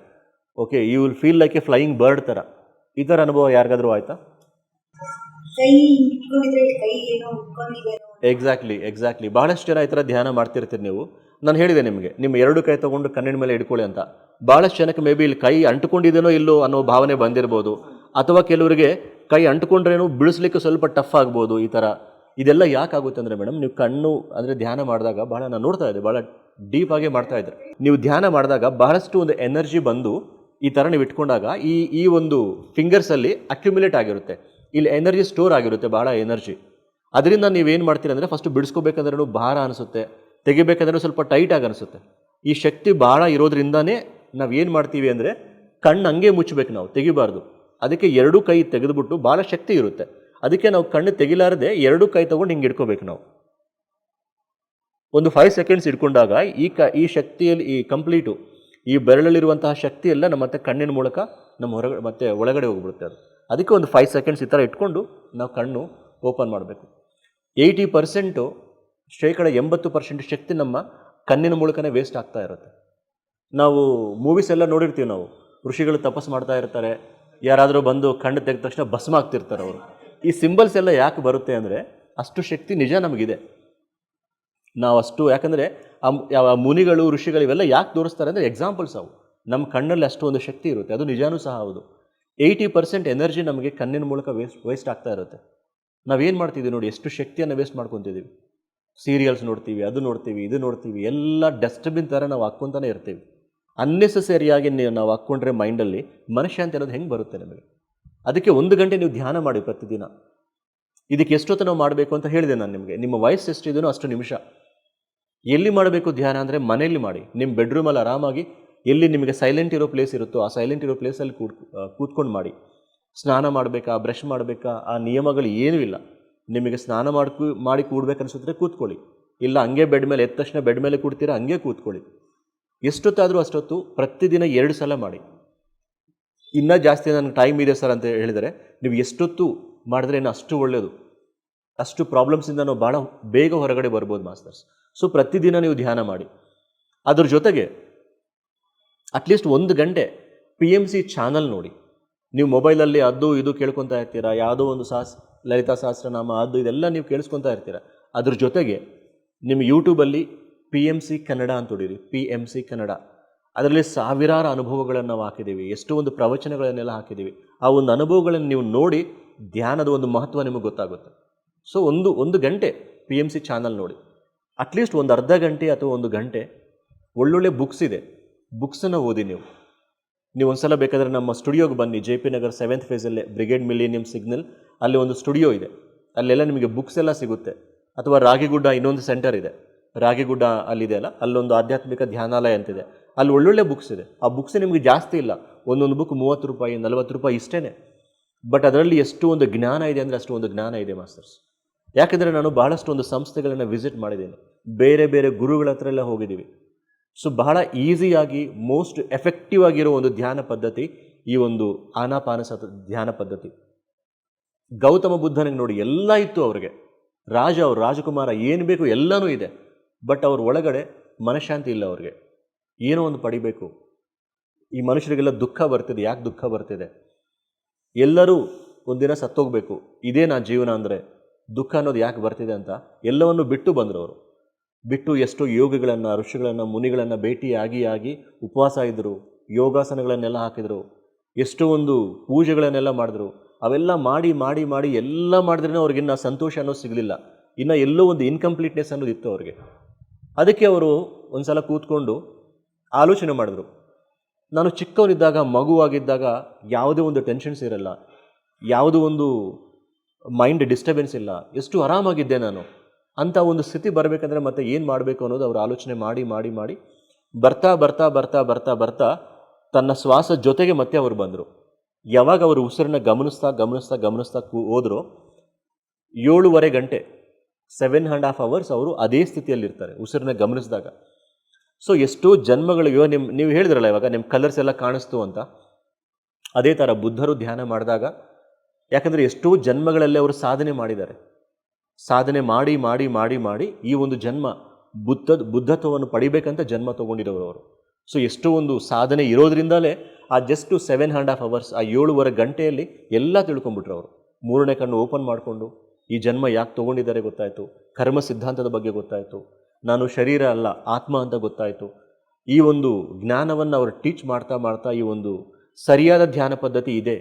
Okay, you will feel like a flying bird ಥರ. ಈ ಥರ ಅನುಭವ ಯಾರಿಗಾದ್ರೂ ಆಯ್ತಾ? ಎಕ್ಸಾಕ್ಟ್ಲಿ ಬಹಳಷ್ಟು ಜನ ಈ ಥರ ಧ್ಯಾನ ಮಾಡ್ತಿರ್ತೀರಿ ನೀವು. ನಾನು ಹೇಳಿದೆ ನಿಮಗೆ, ನಿಮ್ಮ 2 ಕೈ ತೊಗೊಂಡು ಕಣ್ಣಿನ ಮೇಲೆ ಇಟ್ಕೊಳ್ಳಿ ಅಂತ. ಭಾಳಷ್ಟು ಜನಕ್ಕೆ ಮೇ ಬಿ ಇಲ್ಲಿ ಕೈ ಅಂಟುಕೊಂಡಿದ್ದೇನೋ ಇಲ್ಲೋ ಅನ್ನೋ ಭಾವನೆ ಬಂದಿರ್ಬೋದು, ಅಥವಾ ಕೆಲವರಿಗೆ ಕೈ ಅಂಟುಕೊಂಡ್ರೇನೋ ಬಿಡಿಸ್ಲಿಕ್ಕೆ ಸ್ವಲ್ಪ ಟಫ್ ಆಗ್ಬೋದು. ಈ ಥರ ಇದೆಲ್ಲ ಯಾಕಾಗುತ್ತೆ ಅಂದರೆ ಮೇಡಮ್, ನೀವು ಕಣ್ಣು ಅಂದರೆ ಧ್ಯಾನ ಮಾಡಿದಾಗ ನಾನು ನೋಡ್ತಾ ಇದ್ದೆ, ಭಾಳ ಡೀಪಾಗಿ ಮಾಡ್ತಾ ಇದ್ದಾರೆ. ನೀವು ಧ್ಯಾನ ಮಾಡಿದಾಗ ಬಹಳಷ್ಟು ಒಂದು ಎನರ್ಜಿ ಬಂದು ಈ ಥರ ನೀವು ಇಟ್ಕೊಂಡಾಗ ಈ ಒಂದು ಫಿಂಗರ್ಸಲ್ಲಿ ಅಕ್ಯುಮುಲೇಟ್ ಆಗಿರುತ್ತೆ, ಇಲ್ಲಿ ಎನರ್ಜಿ ಸ್ಟೋರ್ ಆಗಿರುತ್ತೆ, ಭಾಳ ಎನರ್ಜಿ. ಅದರಿಂದ ನೀವೇನು ಮಾಡ್ತೀರಿ ಅಂದರೆ ಫಸ್ಟ್ ಬಿಡಿಸ್ಕೋಬೇಕಂದ್ರೂ ಭಾರ ಅನಿಸುತ್ತೆ, ತೆಗಿಬೇಕಂದ್ರೂ ಸ್ವಲ್ಪ ಟೈಟಾಗಿ ಅನಿಸುತ್ತೆ. ಈ ಶಕ್ತಿ ಭಾಳ ಇರೋದ್ರಿಂದನೇ ನಾವು ಏನು ಮಾಡ್ತೀವಿ ಅಂದರೆ ಕಣ್ಣು ಹಂಗೆ ಮುಚ್ಚಬೇಕು, ನಾವು ತೆಗಿಬಾರ್ದು. ಅದಕ್ಕೆ ಎರಡೂ ಕೈ ತೆಗೆದುಬಿಟ್ಟು, ಭಾಳ ಶಕ್ತಿ ಇರುತ್ತೆ, ಅದಕ್ಕೆ ನಾವು ಕಣ್ಣು ತೆಗಿಲಾರದೆ ಎರಡೂ ಕೈ ತೊಗೊಂಡು ಹಿಂಗೆ ಇಟ್ಕೋಬೇಕು. ನಾವು ಒಂದು 5 ಸೆಕೆಂಡ್ಸ್ ಇಟ್ಕೊಂಡಾಗ ಈ ಶಕ್ತಿಯಲ್ಲಿ ಈ ಕಂಪ್ಲೀಟು ಈ ಬೆರಳಲ್ಲಿರುವಂತಹ ಶಕ್ತಿ ಎಲ್ಲ ನಮ್ಮ ಮತ್ತೆ ಕಣ್ಣಿನ ಮೂಲಕ ನಮ್ಮ ಹೊರಗಡೆ ಮತ್ತೆ ಒಳಗಡೆ ಹೋಗ್ಬಿಡುತ್ತೆ. ಅದಕ್ಕೆ ಒಂದು 5 ಸೆಕೆಂಡ್ಸ್ ಈ ಥರ ಇಟ್ಕೊಂಡು ನಾವು ಕಣ್ಣು ಓಪನ್ ಮಾಡಬೇಕು. 80% 80% ಶಕ್ತಿ ನಮ್ಮ ಕಣ್ಣಿನ ಮೂಲಕನೇ ವೇಸ್ಟ್ ಆಗ್ತಾ ಇರುತ್ತೆ. ನಾವು ಮೂವೀಸ್ ಎಲ್ಲ ನೋಡಿರ್ತೀವಿ, ನಾವು ಋಷಿಗಳು ತಪಸ್ಸು ಮಾಡ್ತಾ ಇರ್ತಾರೆ, ಯಾರಾದರೂ ಬಂದು ಕಣ್ಣು ತೆಗೆದ ತಕ್ಷಣ ಭಸ್ಮ ಆಗ್ತಿರ್ತಾರೆ ಅವರು. ಈ ಸಿಂಬಲ್ಸ್ ಎಲ್ಲ ಯಾಕೆ ಬರುತ್ತೆ ಅಂದರೆ ಅಷ್ಟು ಶಕ್ತಿ ನಿಜ ನಮಗಿದೆ. ನಾವು ಅಷ್ಟು, ಯಾಕಂದರೆ ಯಾವ ಮುನಿಗಳು ಋಷಿಗಳು ಇವೆಲ್ಲ ಯಾಕೆ ತೋರಿಸ್ತಾರೆ ಅಂದರೆ ಎಕ್ಸಾಂಪಲ್ಸ್ ಅವು. ನಮ್ಮ ಕಣ್ಣಲ್ಲಿ ಅಷ್ಟು ಒಂದು ಶಕ್ತಿ ಇರುತ್ತೆ, ಅದು ನಿಜಾನೂ ಸಹ ಹೌದು. 80% ಎನರ್ಜಿ ನಮಗೆ ಕಣ್ಣಿನ ಮೂಲಕ ವೇಸ್ಟ್ ಆಗ್ತಾ ಇರುತ್ತೆ. ನಾವೇನು ಮಾಡ್ತಿದ್ದೀವಿ ನೋಡಿ, ಎಷ್ಟು ಶಕ್ತಿಯನ್ನು ವೇಸ್ಟ್ ಮಾಡ್ಕೊತಿದ್ದೀವಿ. ಸೀರಿಯಲ್ಸ್ ನೋಡ್ತೀವಿ, ಅದು ನೋಡ್ತೀವಿ, ಇದು ನೋಡ್ತೀವಿ, ಎಲ್ಲ ಡಸ್ಟ್ಬಿನ್ ಥರ ನಾವು ಹಾಕ್ಕೊತಾನೆ ಇರ್ತೀವಿ. ಅನ್ನೆಸೆಸರಿಯಾಗಿ ನಾವು ಹಾಕ್ಕೊಂಡ್ರೆ ಮೈಂಡಲ್ಲಿ ಮನಃಶಾಂತಿ ಅನ್ನೋದು ಹೆಂಗೆ ಬರುತ್ತೆ ನಮಗೆ? ಅದಕ್ಕೆ 1 ಗಂಟೆ ನೀವು ಧ್ಯಾನ ಮಾಡಿ ಪ್ರತಿದಿನ. ಇದಕ್ಕೆ ಎಷ್ಟೊತ್ತು ನಾವು ಮಾಡಬೇಕು ಅಂತ ಹೇಳಿದೆ ನಾನು ನಿಮಗೆ. ನಿಮ್ಮ ವಯಸ್ಸು ಎಷ್ಟಿದೆಯೋ ಅಷ್ಟು ನಿಮಿಷ. ಎಲ್ಲಿ ಮಾಡಬೇಕು ಧ್ಯಾನ ಅಂದರೆ ಮನೆಯಲ್ಲಿ ಮಾಡಿ, ನಿಮ್ಮ ಬೆಡ್ರೂಮಲ್ಲಿ ಆರಾಮಾಗಿ, ಎಲ್ಲಿ ನಿಮಗೆ ಸೈಲೆಂಟ್ ಇರೋ ಪ್ಲೇಸ್ ಇರುತ್ತೋ ಆ ಸೈಲೆಂಟ್ ಇರೋ ಪ್ಲೇಸಲ್ಲಿ ಕೂತ್ಕೊಂಡು ಮಾಡಿ. ಸ್ನಾನ ಮಾಡಬೇಕಾ, ಬ್ರಷ್ ಮಾಡಬೇಕಾ, ಆ ನಿಯಮಗಳು ಏನೂ ಇಲ್ಲ. ನಿಮಗೆ ಸ್ನಾನ ಮಾಡಿ ಕೂಡ್ಬೇಕನ್ಸಿದ್ರೆ ಕೂತ್ಕೊಳ್ಳಿ, ಇಲ್ಲ ಹಂಗೆ ಬೆಡ್ ಮೇಲೆ ಎದ್ದ ತಕ್ಷಣ ಬೆಡ್ ಮೇಲೆ ಕೂಡ್ತೀರಾ ಹಂಗೆ ಕೂತ್ಕೊಳ್ಳಿ. ಎಷ್ಟೊತ್ತಾದರೂ ಅಷ್ಟೊತ್ತು ಪ್ರತಿದಿನ 2 ಸಲ ಮಾಡಿ. ಇನ್ನೂ ಜಾಸ್ತಿ ನನಗೆ ಟೈಮ್ ಇದೆ ಸರ್ ಅಂತ ಹೇಳಿದರೆ ನೀವು ಎಷ್ಟೊತ್ತು ಮಾಡಿದ್ರೆ ಇನ್ನು ಅಷ್ಟು ಒಳ್ಳೆಯದು. ಅಷ್ಟು ಪ್ರಾಬ್ಲಮ್ಸಿಂದ ನಾವು ಭಾಳ ಬೇಗ ಹೊರಗಡೆ ಬರ್ಬೋದು ಮಾಸ್ಟರ್ಸ್. ಸೊ ಪ್ರತಿದಿನ ನೀವು ಧ್ಯಾನ ಮಾಡಿ. ಅದ್ರ ಜೊತೆಗೆ ಅಟ್ಲೀಸ್ಟ್ 1 ಗಂಟೆ PMC ಚಾನಲ್ ನೋಡಿ. ನೀವು ಮೊಬೈಲಲ್ಲಿ ಅದು ಇದು ಕೇಳ್ಕೊತಾ ಇರ್ತೀರಾ, ಯಾವುದೋ ಒಂದು ಲಲಿತಾ ಸಹಸ್ರನಾಮ ಅದು ಇದೆಲ್ಲ ನೀವು ಕೇಳಿಸ್ಕೊತಾ ಇರ್ತೀರ. ಅದ್ರ ಜೊತೆಗೆ ನಿಮ್ಮ ಯೂಟ್ಯೂಬಲ್ಲಿ PMC ಕನ್ನಡ ಅಂತ ಹೊಡೀರಿ, PMC ಕನ್ನಡ. ಅದರಲ್ಲಿ ಸಾವಿರಾರು ಅನುಭವಗಳನ್ನು ನಾವು ಹಾಕಿದ್ದೀವಿ, ಎಷ್ಟೋ ಒಂದು ಪ್ರವಚನಗಳನ್ನೆಲ್ಲ ಹಾಕಿದ್ದೀವಿ. ಆ ಒಂದು ಅನುಭವಗಳನ್ನು ನೀವು ನೋಡಿ ಧ್ಯಾನದ ಒಂದು ಮಹತ್ವ ನಿಮಗೆ ಗೊತ್ತಾಗುತ್ತೆ. ಸೊ ಒಂದು ಗಂಟೆ PMC ಚಾನಲ್ ನೋಡಿ. ಅಟ್ಲೀಸ್ಟ್ ಒಂದು ಅರ್ಧ ಗಂಟೆ ಅಥವಾ 1 ಗಂಟೆ ಒಳ್ಳೊಳ್ಳೆ ಬುಕ್ಸ್ ಇದೆ, ಬುಕ್ಸನ್ನು ಓದಿ. ನೀವು ಒಂದು ಸಲ ಬೇಕಾದರೆ ನಮ್ಮ ಸ್ಟುಡಿಯೋಗೆ ಬನ್ನಿ, JP ನಗರ್ 7th ಫೇಸಲ್ಲೇ ಬ್ರಿಗೇಡ್ ಮಿಲೇನಿಯಂ ಸಿಗ್ನಲ್, ಅಲ್ಲಿ ಒಂದು ಸ್ಟುಡಿಯೋ ಇದೆ. ಅಲ್ಲೆಲ್ಲ ನಿಮಗೆ ಬುಕ್ಸ್ ಎಲ್ಲ ಸಿಗುತ್ತೆ. ಅಥವಾ ರಾಗಿಗುಡ್ಡ ಇನ್ನೊಂದು ಸೆಂಟರ್ ಇದೆ, ರಾಗಿಗುಡ್ಡ ಅಲ್ಲಿದೆ ಅಲ್ಲ, ಅಲ್ಲೊಂದು ಆಧ್ಯಾತ್ಮಿಕ ಧ್ಯಾನಾಲಯ ಅಂತಿದೆ. ಅಲ್ಲಿ ಒಳ್ಳೊಳ್ಳೆ ಬುಕ್ಸ್ ಇದೆ. ಆ ಬುಕ್ಸ್ ನಿಮಗೆ ಜಾಸ್ತಿ ಇಲ್ಲ, ಒಂದೊಂದು ಬುಕ್ 30 ರೂಪಾಯಿ 40 ರೂಪಾಯಿ ಇಷ್ಟೇ. ಬಟ್ ಅದರಲ್ಲಿ ಎಷ್ಟು ಒಂದು ಜ್ಞಾನ ಇದೆ ಅಂದರೆ ಅಷ್ಟು ಒಂದು ಜ್ಞಾನ ಇದೆ ಮಾಸ್ಟರ್ಸ್. ಯಾಕೆಂದರೆ ನಾನು ಭಾಳಷ್ಟು ಒಂದು ಸಂಸ್ಥೆಗಳನ್ನು ವಿಸಿಟ್ ಮಾಡಿದ್ದೀನಿ, ಬೇರೆ ಬೇರೆ ಗುರುಗಳ ಹತ್ರ ಎಲ್ಲ ಹೋಗಿದ್ದೀವಿ. ಸೊ ಬಹಳ ಈಸಿಯಾಗಿ ಮೋಸ್ಟ್ ಎಫೆಕ್ಟಿವ್ ಆಗಿರೋ ಒಂದು ಧ್ಯಾನ ಪದ್ಧತಿ ಈ ಒಂದು ಆನಾಪಾನಸತಿ ಧ್ಯಾನ ಪದ್ಧತಿ. ಗೌತಮ ಬುದ್ಧನಿಗೆ ನೋಡಿ ಎಲ್ಲ ಇತ್ತು ಅವ್ರಿಗೆ, ಅವ್ರ ರಾಜಕುಮಾರ ಏನು ಬೇಕು ಎಲ್ಲನೂ ಇದೆ. ಬಟ್ ಅವ್ರ ಒಳಗಡೆ ಮನಃಶಾಂತಿ ಇಲ್ಲ. ಅವ್ರಿಗೆ ಏನೋ ಒಂದು ಪಡಿಬೇಕು. ಈ ಮನುಷ್ಯರಿಗೆಲ್ಲ ದುಃಖ ಬರ್ತಿದೆ. ಯಾಕೆ ದುಃಖ ಬರ್ತಿದೆ? ಎಲ್ಲರೂ ಒಂದಿನ ಸತ್ತೋಗ್ಬೇಕು, ಇದೇ ನಾ ಜೀವನ ಅಂದರೆ ದುಃಖ ಅನ್ನೋದು ಯಾಕೆ ಬರ್ತಿದೆ ಅಂತ ಎಲ್ಲವನ್ನು ಬಿಟ್ಟು ಬಂದರು ಅವರು. ಬಿಟ್ಟು ಎಷ್ಟೋ ಯೋಗಿಗಳನ್ನು, ಋಷಿಗಳನ್ನು, ಮುನಿಗಳನ್ನು ಭೇಟಿಯಾಗಿ ಉಪವಾಸ ಇದ್ದರು, ಯೋಗಾಸನಗಳನ್ನೆಲ್ಲ ಹಾಕಿದರು, ಎಷ್ಟೋ ಒಂದು ಪೂಜೆಗಳನ್ನೆಲ್ಲ ಮಾಡಿದ್ರು. ಅವೆಲ್ಲ ಮಾಡಿ ಮಾಡಿ ಮಾಡಿ ಎಲ್ಲ ಮಾಡಿದ್ರೂ ಅವ್ರಿಗಿನ್ನ ಸಂತೋಷ ಅನ್ನೋದು ಸಿಗಲಿಲ್ಲ. ಇನ್ನು ಎಲ್ಲೋ ಒಂದು ಇನ್ಕಂಪ್ಲೀಟ್ನೆಸ್ ಅನ್ನೋದು ಇತ್ತು ಅವ್ರಿಗೆ. ಅದಕ್ಕೆ ಅವರು ಒಂದು ಸಲ ಕೂತ್ಕೊಂಡು ಆಲೋಚನೆ ಮಾಡಿದ್ರು, ನಾನು ಚಿಕ್ಕವನಿದ್ದಾಗ, ಮಗುವಾಗಿದ್ದಾಗ ಯಾವುದೇ ಒಂದು ಟೆನ್ಷನ್ಸ್ ಇರಲ್ಲ, ಯಾವುದೋ ಒಂದು ಮೈಂಡ್ ಡಿಸ್ಟರ್ಬೆನ್ಸ್ ಇಲ್ಲ, ಎಷ್ಟು ಆರಾಮಾಗಿದ್ದೆ ನಾನು. ಅಂಥ ಒಂದು ಸ್ಥಿತಿ ಬರಬೇಕಂದ್ರೆ ಮತ್ತೆ ಏನು ಮಾಡಬೇಕು ಅನ್ನೋದು ಅವರು ಆಲೋಚನೆ ಮಾಡಿ ಮಾಡಿ ಮಾಡಿ ಬರ್ತಾ ಬರ್ತಾ ಬರ್ತಾ ಬರ್ತಾ ಬರ್ತಾ ತನ್ನ ಶ್ವಾಸ ಜೊತೆಗೆ ಮತ್ತೆ ಅವರು ಬಂದರು. ಯಾವಾಗ ಅವರು ಉಸಿರನ್ನ ಗಮನಿಸ್ತಾ ಗಮನಿಸ್ತಾ ಗಮನಿಸ್ತಾ ಹೋದ್ರು, 7.5 ಗಂಟೆ 7.5 hours ಅವರು ಅದೇ ಸ್ಥಿತಿಯಲ್ಲಿರ್ತಾರೆ ಉಸಿರನ್ನ ಗಮನಿಸಿದಾಗ. ಸೊ ಎಷ್ಟೋ ಜನ್ಮಗಳು ನೀವು ಹೇಳಿದ್ರಲ್ಲ ಇವಾಗ ನಿಮ್ಮ ಕಲರ್ಸ್ ಎಲ್ಲ ಕಾಣಿಸ್ತು ಅಂತ, ಅದೇ ಥರ ಬುದ್ಧರು ಧ್ಯಾನ ಮಾಡಿದಾಗ, ಯಾಕಂದರೆ ಎಷ್ಟೋ ಜನ್ಮಗಳಲ್ಲೇ ಅವರು ಸಾಧನೆ ಮಾಡಿದ್ದಾರೆ. ಸಾಧನೆ ಮಾಡಿ ಮಾಡಿ ಮಾಡಿ ಮಾಡಿ ಈ ಒಂದು ಜನ್ಮ ಬುದ್ಧತ್ವವನ್ನು ಪಡಿಬೇಕಂತ ಜನ್ಮ ತೊಗೊಂಡಿರೋರು ಅವರು. ಸೊ ಎಷ್ಟೋ ಒಂದು ಸಾಧನೆ ಇರೋದ್ರಿಂದಲೇ ಆ ಜಸ್ಟ್ 7.5 hours, ಆ 7.5 ಗಂಟೆಯಲ್ಲಿ ಎಲ್ಲ ತಿಳ್ಕೊಂಬಿಟ್ರು ಅವರು. 3ನೇ ಕಣ್ಣು ಓಪನ್ ಮಾಡಿಕೊಂಡು ಈ ಜನ್ಮ ಯಾಕೆ ತೊಗೊಂಡಿದ್ದಾರೆ ಗೊತ್ತಾಯಿತು, ಕರ್ಮ ಸಿದ್ಧಾಂತದ ಬಗ್ಗೆ ಗೊತ್ತಾಯಿತು, ನಾನು ಶರೀರ ಅಲ್ಲ ಆತ್ಮ ಅಂತ ಗೊತ್ತಾಯಿತು. ಈ ಒಂದು ಜ್ಞಾನವನ್ನು ಅವರು ಟೀಚ್ ಮಾಡ್ತಾ ಮಾಡ್ತಾ ಈ ಒಂದು ಸರಿಯಾದ ಧ್ಯಾನ ಪದ್ಧತಿ ಇದೆ.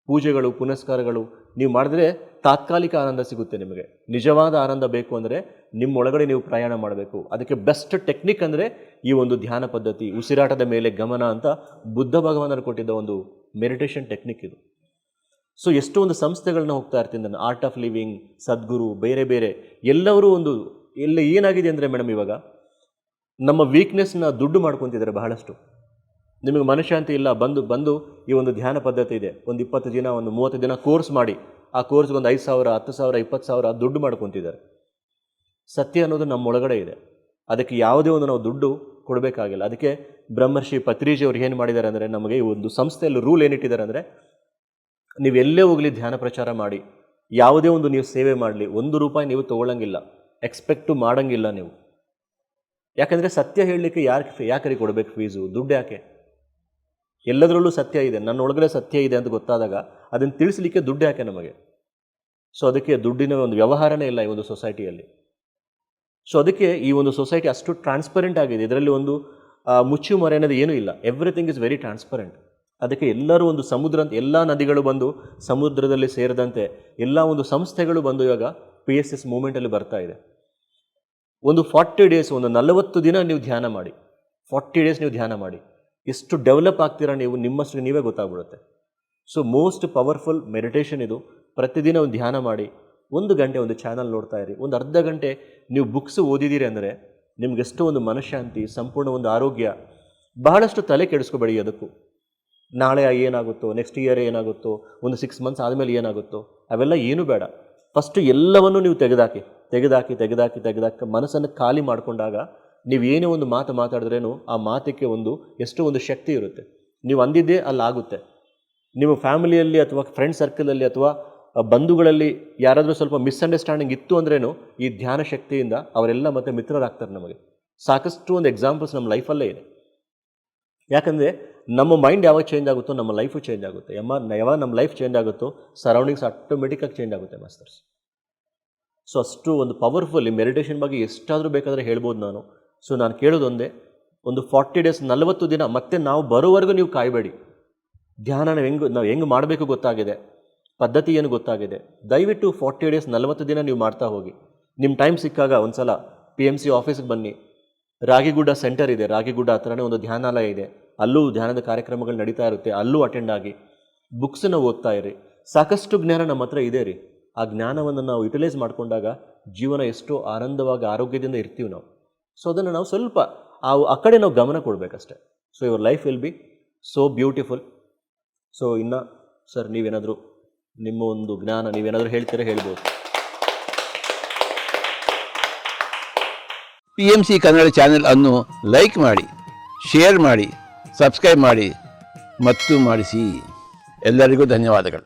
ಪೂಜೆಗಳು ಪುನಸ್ಕಾರಗಳು ನೀವು ಮಾಡಿದ್ರೆ ತಾತ್ಕಾಲಿಕ ಆನಂದ ಸಿಗುತ್ತೆ ನಿಮಗೆ. ನಿಜವಾದ ಆನಂದ ಬೇಕು ಅಂದರೆ ನಿಮ್ಮೊಳಗಡೆ ನೀವು ಪ್ರಯಾಣ ಮಾಡಬೇಕು. ಅದಕ್ಕೆ ಬೆಸ್ಟ್ ಟೆಕ್ನಿಕ್ ಅಂದರೆ ಈ ಒಂದು ಧ್ಯಾನ ಪದ್ಧತಿ, ಉಸಿರಾಟದ ಮೇಲೆ ಗಮನ ಅಂತ ಬುದ್ಧ ಭಗವಾನರು ಕೊಟ್ಟಿದ್ದ ಒಂದು ಮೆಡಿಟೇಷನ್ ಟೆಕ್ನಿಕ್ ಇದು. ಸೊ ಎಷ್ಟೋ ಒಂದು ಸಂಸ್ಥೆಗಳನ್ನ ಹೋಗ್ತಾ ಇರ್ತೀನಿ ನಾನು, ಆರ್ಟ್ ಆಫ್ ಲಿವಿಂಗ್, ಸದ್ಗುರು, ಬೇರೆ ಬೇರೆ ಎಲ್ಲರೂ ಎಲ್ಲ ಏನಾಗಿದೆ ಅಂದರೆ ಮೇಡಮ್, ಇವಾಗ ನಮ್ಮ ವೀಕ್ನೆಸ್ನ ದುಡ್ಡು ಮಾಡ್ಕೊತಿದ್ದಾರೆ ಬಹಳಷ್ಟು. ನಿಮಗೆ ಮನಃಶಾಂತಿ ಇಲ್ಲ, ಬಂದು ಈ ಒಂದು ಧ್ಯಾನ ಪದ್ಧತಿ ಇದೆ, ಒಂದು 20 ದಿನ, ಒಂದು 30 ದಿನ ಕೋರ್ಸ್ ಮಾಡಿ, ಆ ಕೋರ್ಸ್ಗೆ ಒಂದು 5,000, 10,000, 20,000 ದುಡ್ಡು ಮಾಡ್ಕೊತಿದ್ದಾರೆ. ಸತ್ಯ ಅನ್ನೋದು ನಮ್ಮೊಳಗಡೆ ಇದೆ, ಅದಕ್ಕೆ ಯಾವುದೇ ಒಂದು ನಾವು ದುಡ್ಡು ಕೊಡಬೇಕಾಗಿಲ್ಲ. ಅದಕ್ಕೆ ಬ್ರಹ್ಮರ್ಷಿ ಪತ್ರಿಜಿ ಅವ್ರು ಏನು ಮಾಡಿದ್ದಾರೆ ಅಂದರೆ, ನಮಗೆ ಈ ಒಂದು ಸಂಸ್ಥೆಯಲ್ಲಿ ರೂಲ್ ಏನಿಟ್ಟಿದ್ದಾರೆ ಅಂದರೆ, ನೀವೆಲ್ಲೇ ಹೋಗಲಿ ಧ್ಯಾನ ಪ್ರಚಾರ ಮಾಡಿ, ಯಾವುದೇ ಒಂದು ನೀವು ಸೇವೆ ಮಾಡಲಿ, ₹1 ನೀವು ತೊಗೊಳ್ಳಂಗಿಲ್ಲ, ಎಕ್ಸ್ಪೆಕ್ಟು ಮಾಡೋಂಗಿಲ್ಲ ನೀವು. ಯಾಕಂದರೆ ಸತ್ಯ ಹೇಳಲಿಕ್ಕೆ ಯಾಕರಿಗೆ ಕೊಡಬೇಕು ಫೀಸು, ದುಡ್ಡು ಯಾಕೆ? ಎಲ್ಲದರಲ್ಲೂ ಸತ್ಯ ಇದೆ, ನನ್ನ ಒಳಗಡೆ ಸತ್ಯ ಇದೆ ಅಂತ ಗೊತ್ತಾದಾಗ ಅದನ್ನು ತಿಳಿಸಲಿಕ್ಕೆ ದುಡ್ಡು ಯಾಕೆ ನಮಗೆ? ಸೊ ಅದಕ್ಕೆ ದುಡ್ಡಿನ ಒಂದು ವ್ಯವಹಾರನೇ ಇಲ್ಲ ಈ ಒಂದು ಸೊಸೈಟಿಯಲ್ಲಿ. ಸೊ ಅದಕ್ಕೆ ಈ ಒಂದು ಸೊಸೈಟಿ ಅಷ್ಟು ಟ್ರಾನ್ಸ್ಪರೆಂಟ್ ಆಗಿದೆ, ಇದರಲ್ಲಿ ಒಂದು ಮುಚ್ಚು ಮರೆ ಅನ್ನೋದು ಏನೂ ಇಲ್ಲ. Everything is very transparent. ಅದಕ್ಕೆ ಎಲ್ಲರೂ ಒಂದು ಸಮುದ್ರ ಅಂತ, ಎಲ್ಲ ನದಿಗಳು ಬಂದು ಸಮುದ್ರದಲ್ಲಿ ಸೇರಿದಂತೆ ಎಲ್ಲ ಒಂದು ಸಂಸ್ಥೆಗಳು ಬಂದು ಇವಾಗ PSS ಮೂಮೆಂಟಲ್ಲಿ ಬರ್ತಾ ಇದೆ. ಒಂದು 40 ಡೇಸ್, ಒಂದು 40 ದಿನ ನೀವು ಧ್ಯಾನ ಮಾಡಿ, 40 ಡೇಸ್ ನೀವು ಧ್ಯಾನ ಮಾಡಿ, ಎಷ್ಟು ಡೆವಲಪ್ ಆಗ್ತೀರಾ ನೀವು, ನಿಮ್ಮಷ್ಟು ನೀವೇ ಗೊತ್ತಾಗ್ಬಿಡುತ್ತೆ. ಸೊ ಮೋಸ್ಟ್ ಪವರ್ಫುಲ್ ಮೆಡಿಟೇಷನ್ ಇದು. ಪ್ರತಿದಿನ ಒಂದು ಧ್ಯಾನ ಮಾಡಿ, 1 ಗಂಟೆ ಒಂದು ಚಾನಲ್ ನೋಡ್ತಾ ಇರಿ, ಒಂದು ಅರ್ಧ ಗಂಟೆ ನೀವು ಬುಕ್ಸ್ ಓದಿದ್ದೀರಿ ಅಂದರೆ ನಿಮಗೆಷ್ಟೋ ಒಂದು ಮನಃಶಾಂತಿ, ಸಂಪೂರ್ಣ ಒಂದು ಆರೋಗ್ಯ. ಬಹಳಷ್ಟು ತಲೆ ಕೆಡಿಸ್ಕೋಬೇಡಿ ಅದಕ್ಕೂ. ನಾಳೆ ಏನಾಗುತ್ತೋ, ನೆಕ್ಸ್ಟ್ ಇಯರ್ ಏನಾಗುತ್ತೋ, ಒಂದು 6 ಮಂತ್ಸ್ ಆದಮೇಲೆ ಏನಾಗುತ್ತೋ, ಅವೆಲ್ಲ ಏನೂ ಬೇಡ. ಫಸ್ಟು ಎಲ್ಲವನ್ನೂ ನೀವು ತೆಗೆದಾಕಿ ಮನಸ್ಸನ್ನು ಖಾಲಿ ಮಾಡಿಕೊಂಡಾಗ ನೀವು ಏನೇ ಒಂದು ಮಾತು ಮಾತಾಡಿದ್ರೇನು ಆ ಮಾತಕ್ಕೆ ಎಷ್ಟೋ ಒಂದು ಶಕ್ತಿ ಇರುತ್ತೆ. ನೀವು ಅಂದಿದ್ದೇ ಅಲ್ಲಾಗುತ್ತೆ. ನಿಮ್ಮ ಫ್ಯಾಮಿಲಿಯಲ್ಲಿ ಅಥವಾ ಫ್ರೆಂಡ್ ಸರ್ಕಲಲ್ಲಿ ಅಥವಾ ಬಂಧುಗಳಲ್ಲಿ ಯಾರಾದರೂ ಸ್ವಲ್ಪ ಮಿಸ್ಅಂಡರ್ಸ್ಟ್ಯಾಂಡಿಂಗ್ ಇತ್ತು ಅಂದ್ರೇನು ಈ ಧ್ಯಾನ ಶಕ್ತಿಯಿಂದ ಅವರೆಲ್ಲ ಮತ್ತೆ ಮಿತ್ರರಾಗ್ತಾರೆ ನಮಗೆ. ಸಾಕಷ್ಟು ಒಂದು ಎಕ್ಸಾಂಪಲ್ಸ್ ನಮ್ಮ ಲೈಫಲ್ಲೇ ಇದೆ. ಯಾಕಂದರೆ ನಮ್ಮ ಮೈಂಡ್ ಯಾವಾಗ ಚೇಂಜ್ ಆಗುತ್ತೋ ನಮ್ಮ ಲೈಫು ಚೇಂಜ್ ಆಗುತ್ತೆ. ಯಾವಾಗ ನಮ್ಮ ಲೈಫ್ ಚೇಂಜ್ ಆಗುತ್ತೋ ಸರೌಂಡಿಂಗ್ಸ್ ಆಟೋಮೆಟಿಕ್ಕಾಗಿ ಚೇಂಜ್ ಆಗುತ್ತೆ ಮಾಸ್ಟರ್ಸ್. ಸೊ ಅಷ್ಟು ಒಂದು ಪವರ್ಫುಲ್. ಈ ಮೆಡಿಟೇಷನ್ ಬಗ್ಗೆ ಎಷ್ಟಾದರೂ ಬೇಕಾದರೆ ಹೇಳ್ಬೋದು ನಾನು. ಸೊ ನಾನು ಕೇಳೋದೊಂದೇ, ಒಂದು 40 ಡೇಸ್, 40 ದಿನ, ಮತ್ತೆ ನಾವು ಬರೋವರೆಗೂ ನೀವು ಕಾಯಬೇಡಿ. ಧ್ಯಾನ ನಾವು ಹೆಂಗೆ ಮಾಡಬೇಕು ಗೊತ್ತಾಗಿದೆ, ಪದ್ಧತಿ ಏನು ಗೊತ್ತಾಗಿದೆ. ದಯವಿಟ್ಟು 40 ಡೇಸ್ 40 ದಿನ ನೀವು ಮಾಡ್ತಾ ಹೋಗಿ. ನಿಮ್ಮ ಟೈಮ್ ಸಿಕ್ಕಾಗ ಒಂದು ಸಲ PMC ಆಫೀಸ್ಗೆ ಬನ್ನಿ. ರಾಗಿಗುಡ್ಡ ಸೆಂಟರ್ ಇದೆ, ರಾಗಿಗುಡ್ಡ ಹತ್ರನೇ ಒಂದು ಧ್ಯಾನಾಲಯ ಇದೆ, ಅಲ್ಲೂ ಧ್ಯಾನದ ಕಾರ್ಯಕ್ರಮಗಳು ನಡೀತಾ ಇರುತ್ತೆ, ಅಲ್ಲೂ ಅಟೆಂಡ್ ಆಗಿ ಬುಕ್ಸನ್ನು ಓದ್ತಾ ಇರಿ. ಸಾಕಷ್ಟು ಜ್ಞಾನ ನಮ್ಮ ಹತ್ರ ಇದೆ ರೀ. ಆ ಜ್ಞಾನವನ್ನು ನಾವು ಯುಟಿಲೈಸ್ ಮಾಡಿಕೊಂಡಾಗ ಜೀವನ ಎಷ್ಟೋ ಆನಂದವಾಗಿ ಆರೋಗ್ಯದಿಂದ ಇರ್ತೀವಿ ನಾವು. ಸೊ ಅದನ್ನು ನಾವು ಸ್ವಲ್ಪ ಆ ಕಡೆ ನಾವು ಗಮನ ಕೊಡಬೇಕಷ್ಟೆ. So your life will be so beautiful. So ಇನ್ನು ಸರ್ ನೀವೇನಾದರೂ ನಿಮ್ಮ ಒಂದು ಜ್ಞಾನ ನೀವೇನಾದರೂ ಹೇಳ್ತೀರಾ ಹೇಳ್ಬೋದು. PMC ಕನ್ನಡ ಚಾನೆಲ್ ಅನ್ನು ಲೈಕ್ ಮಾಡಿ, ಶೇರ್ ಮಾಡಿ, ಸಬ್ಸ್ಕ್ರೈಬ್ ಮಾಡಿ ಮತ್ತು ಮಾಡಿಸಿ. ಎಲ್ಲರಿಗೂ ಧನ್ಯವಾದಗಳು.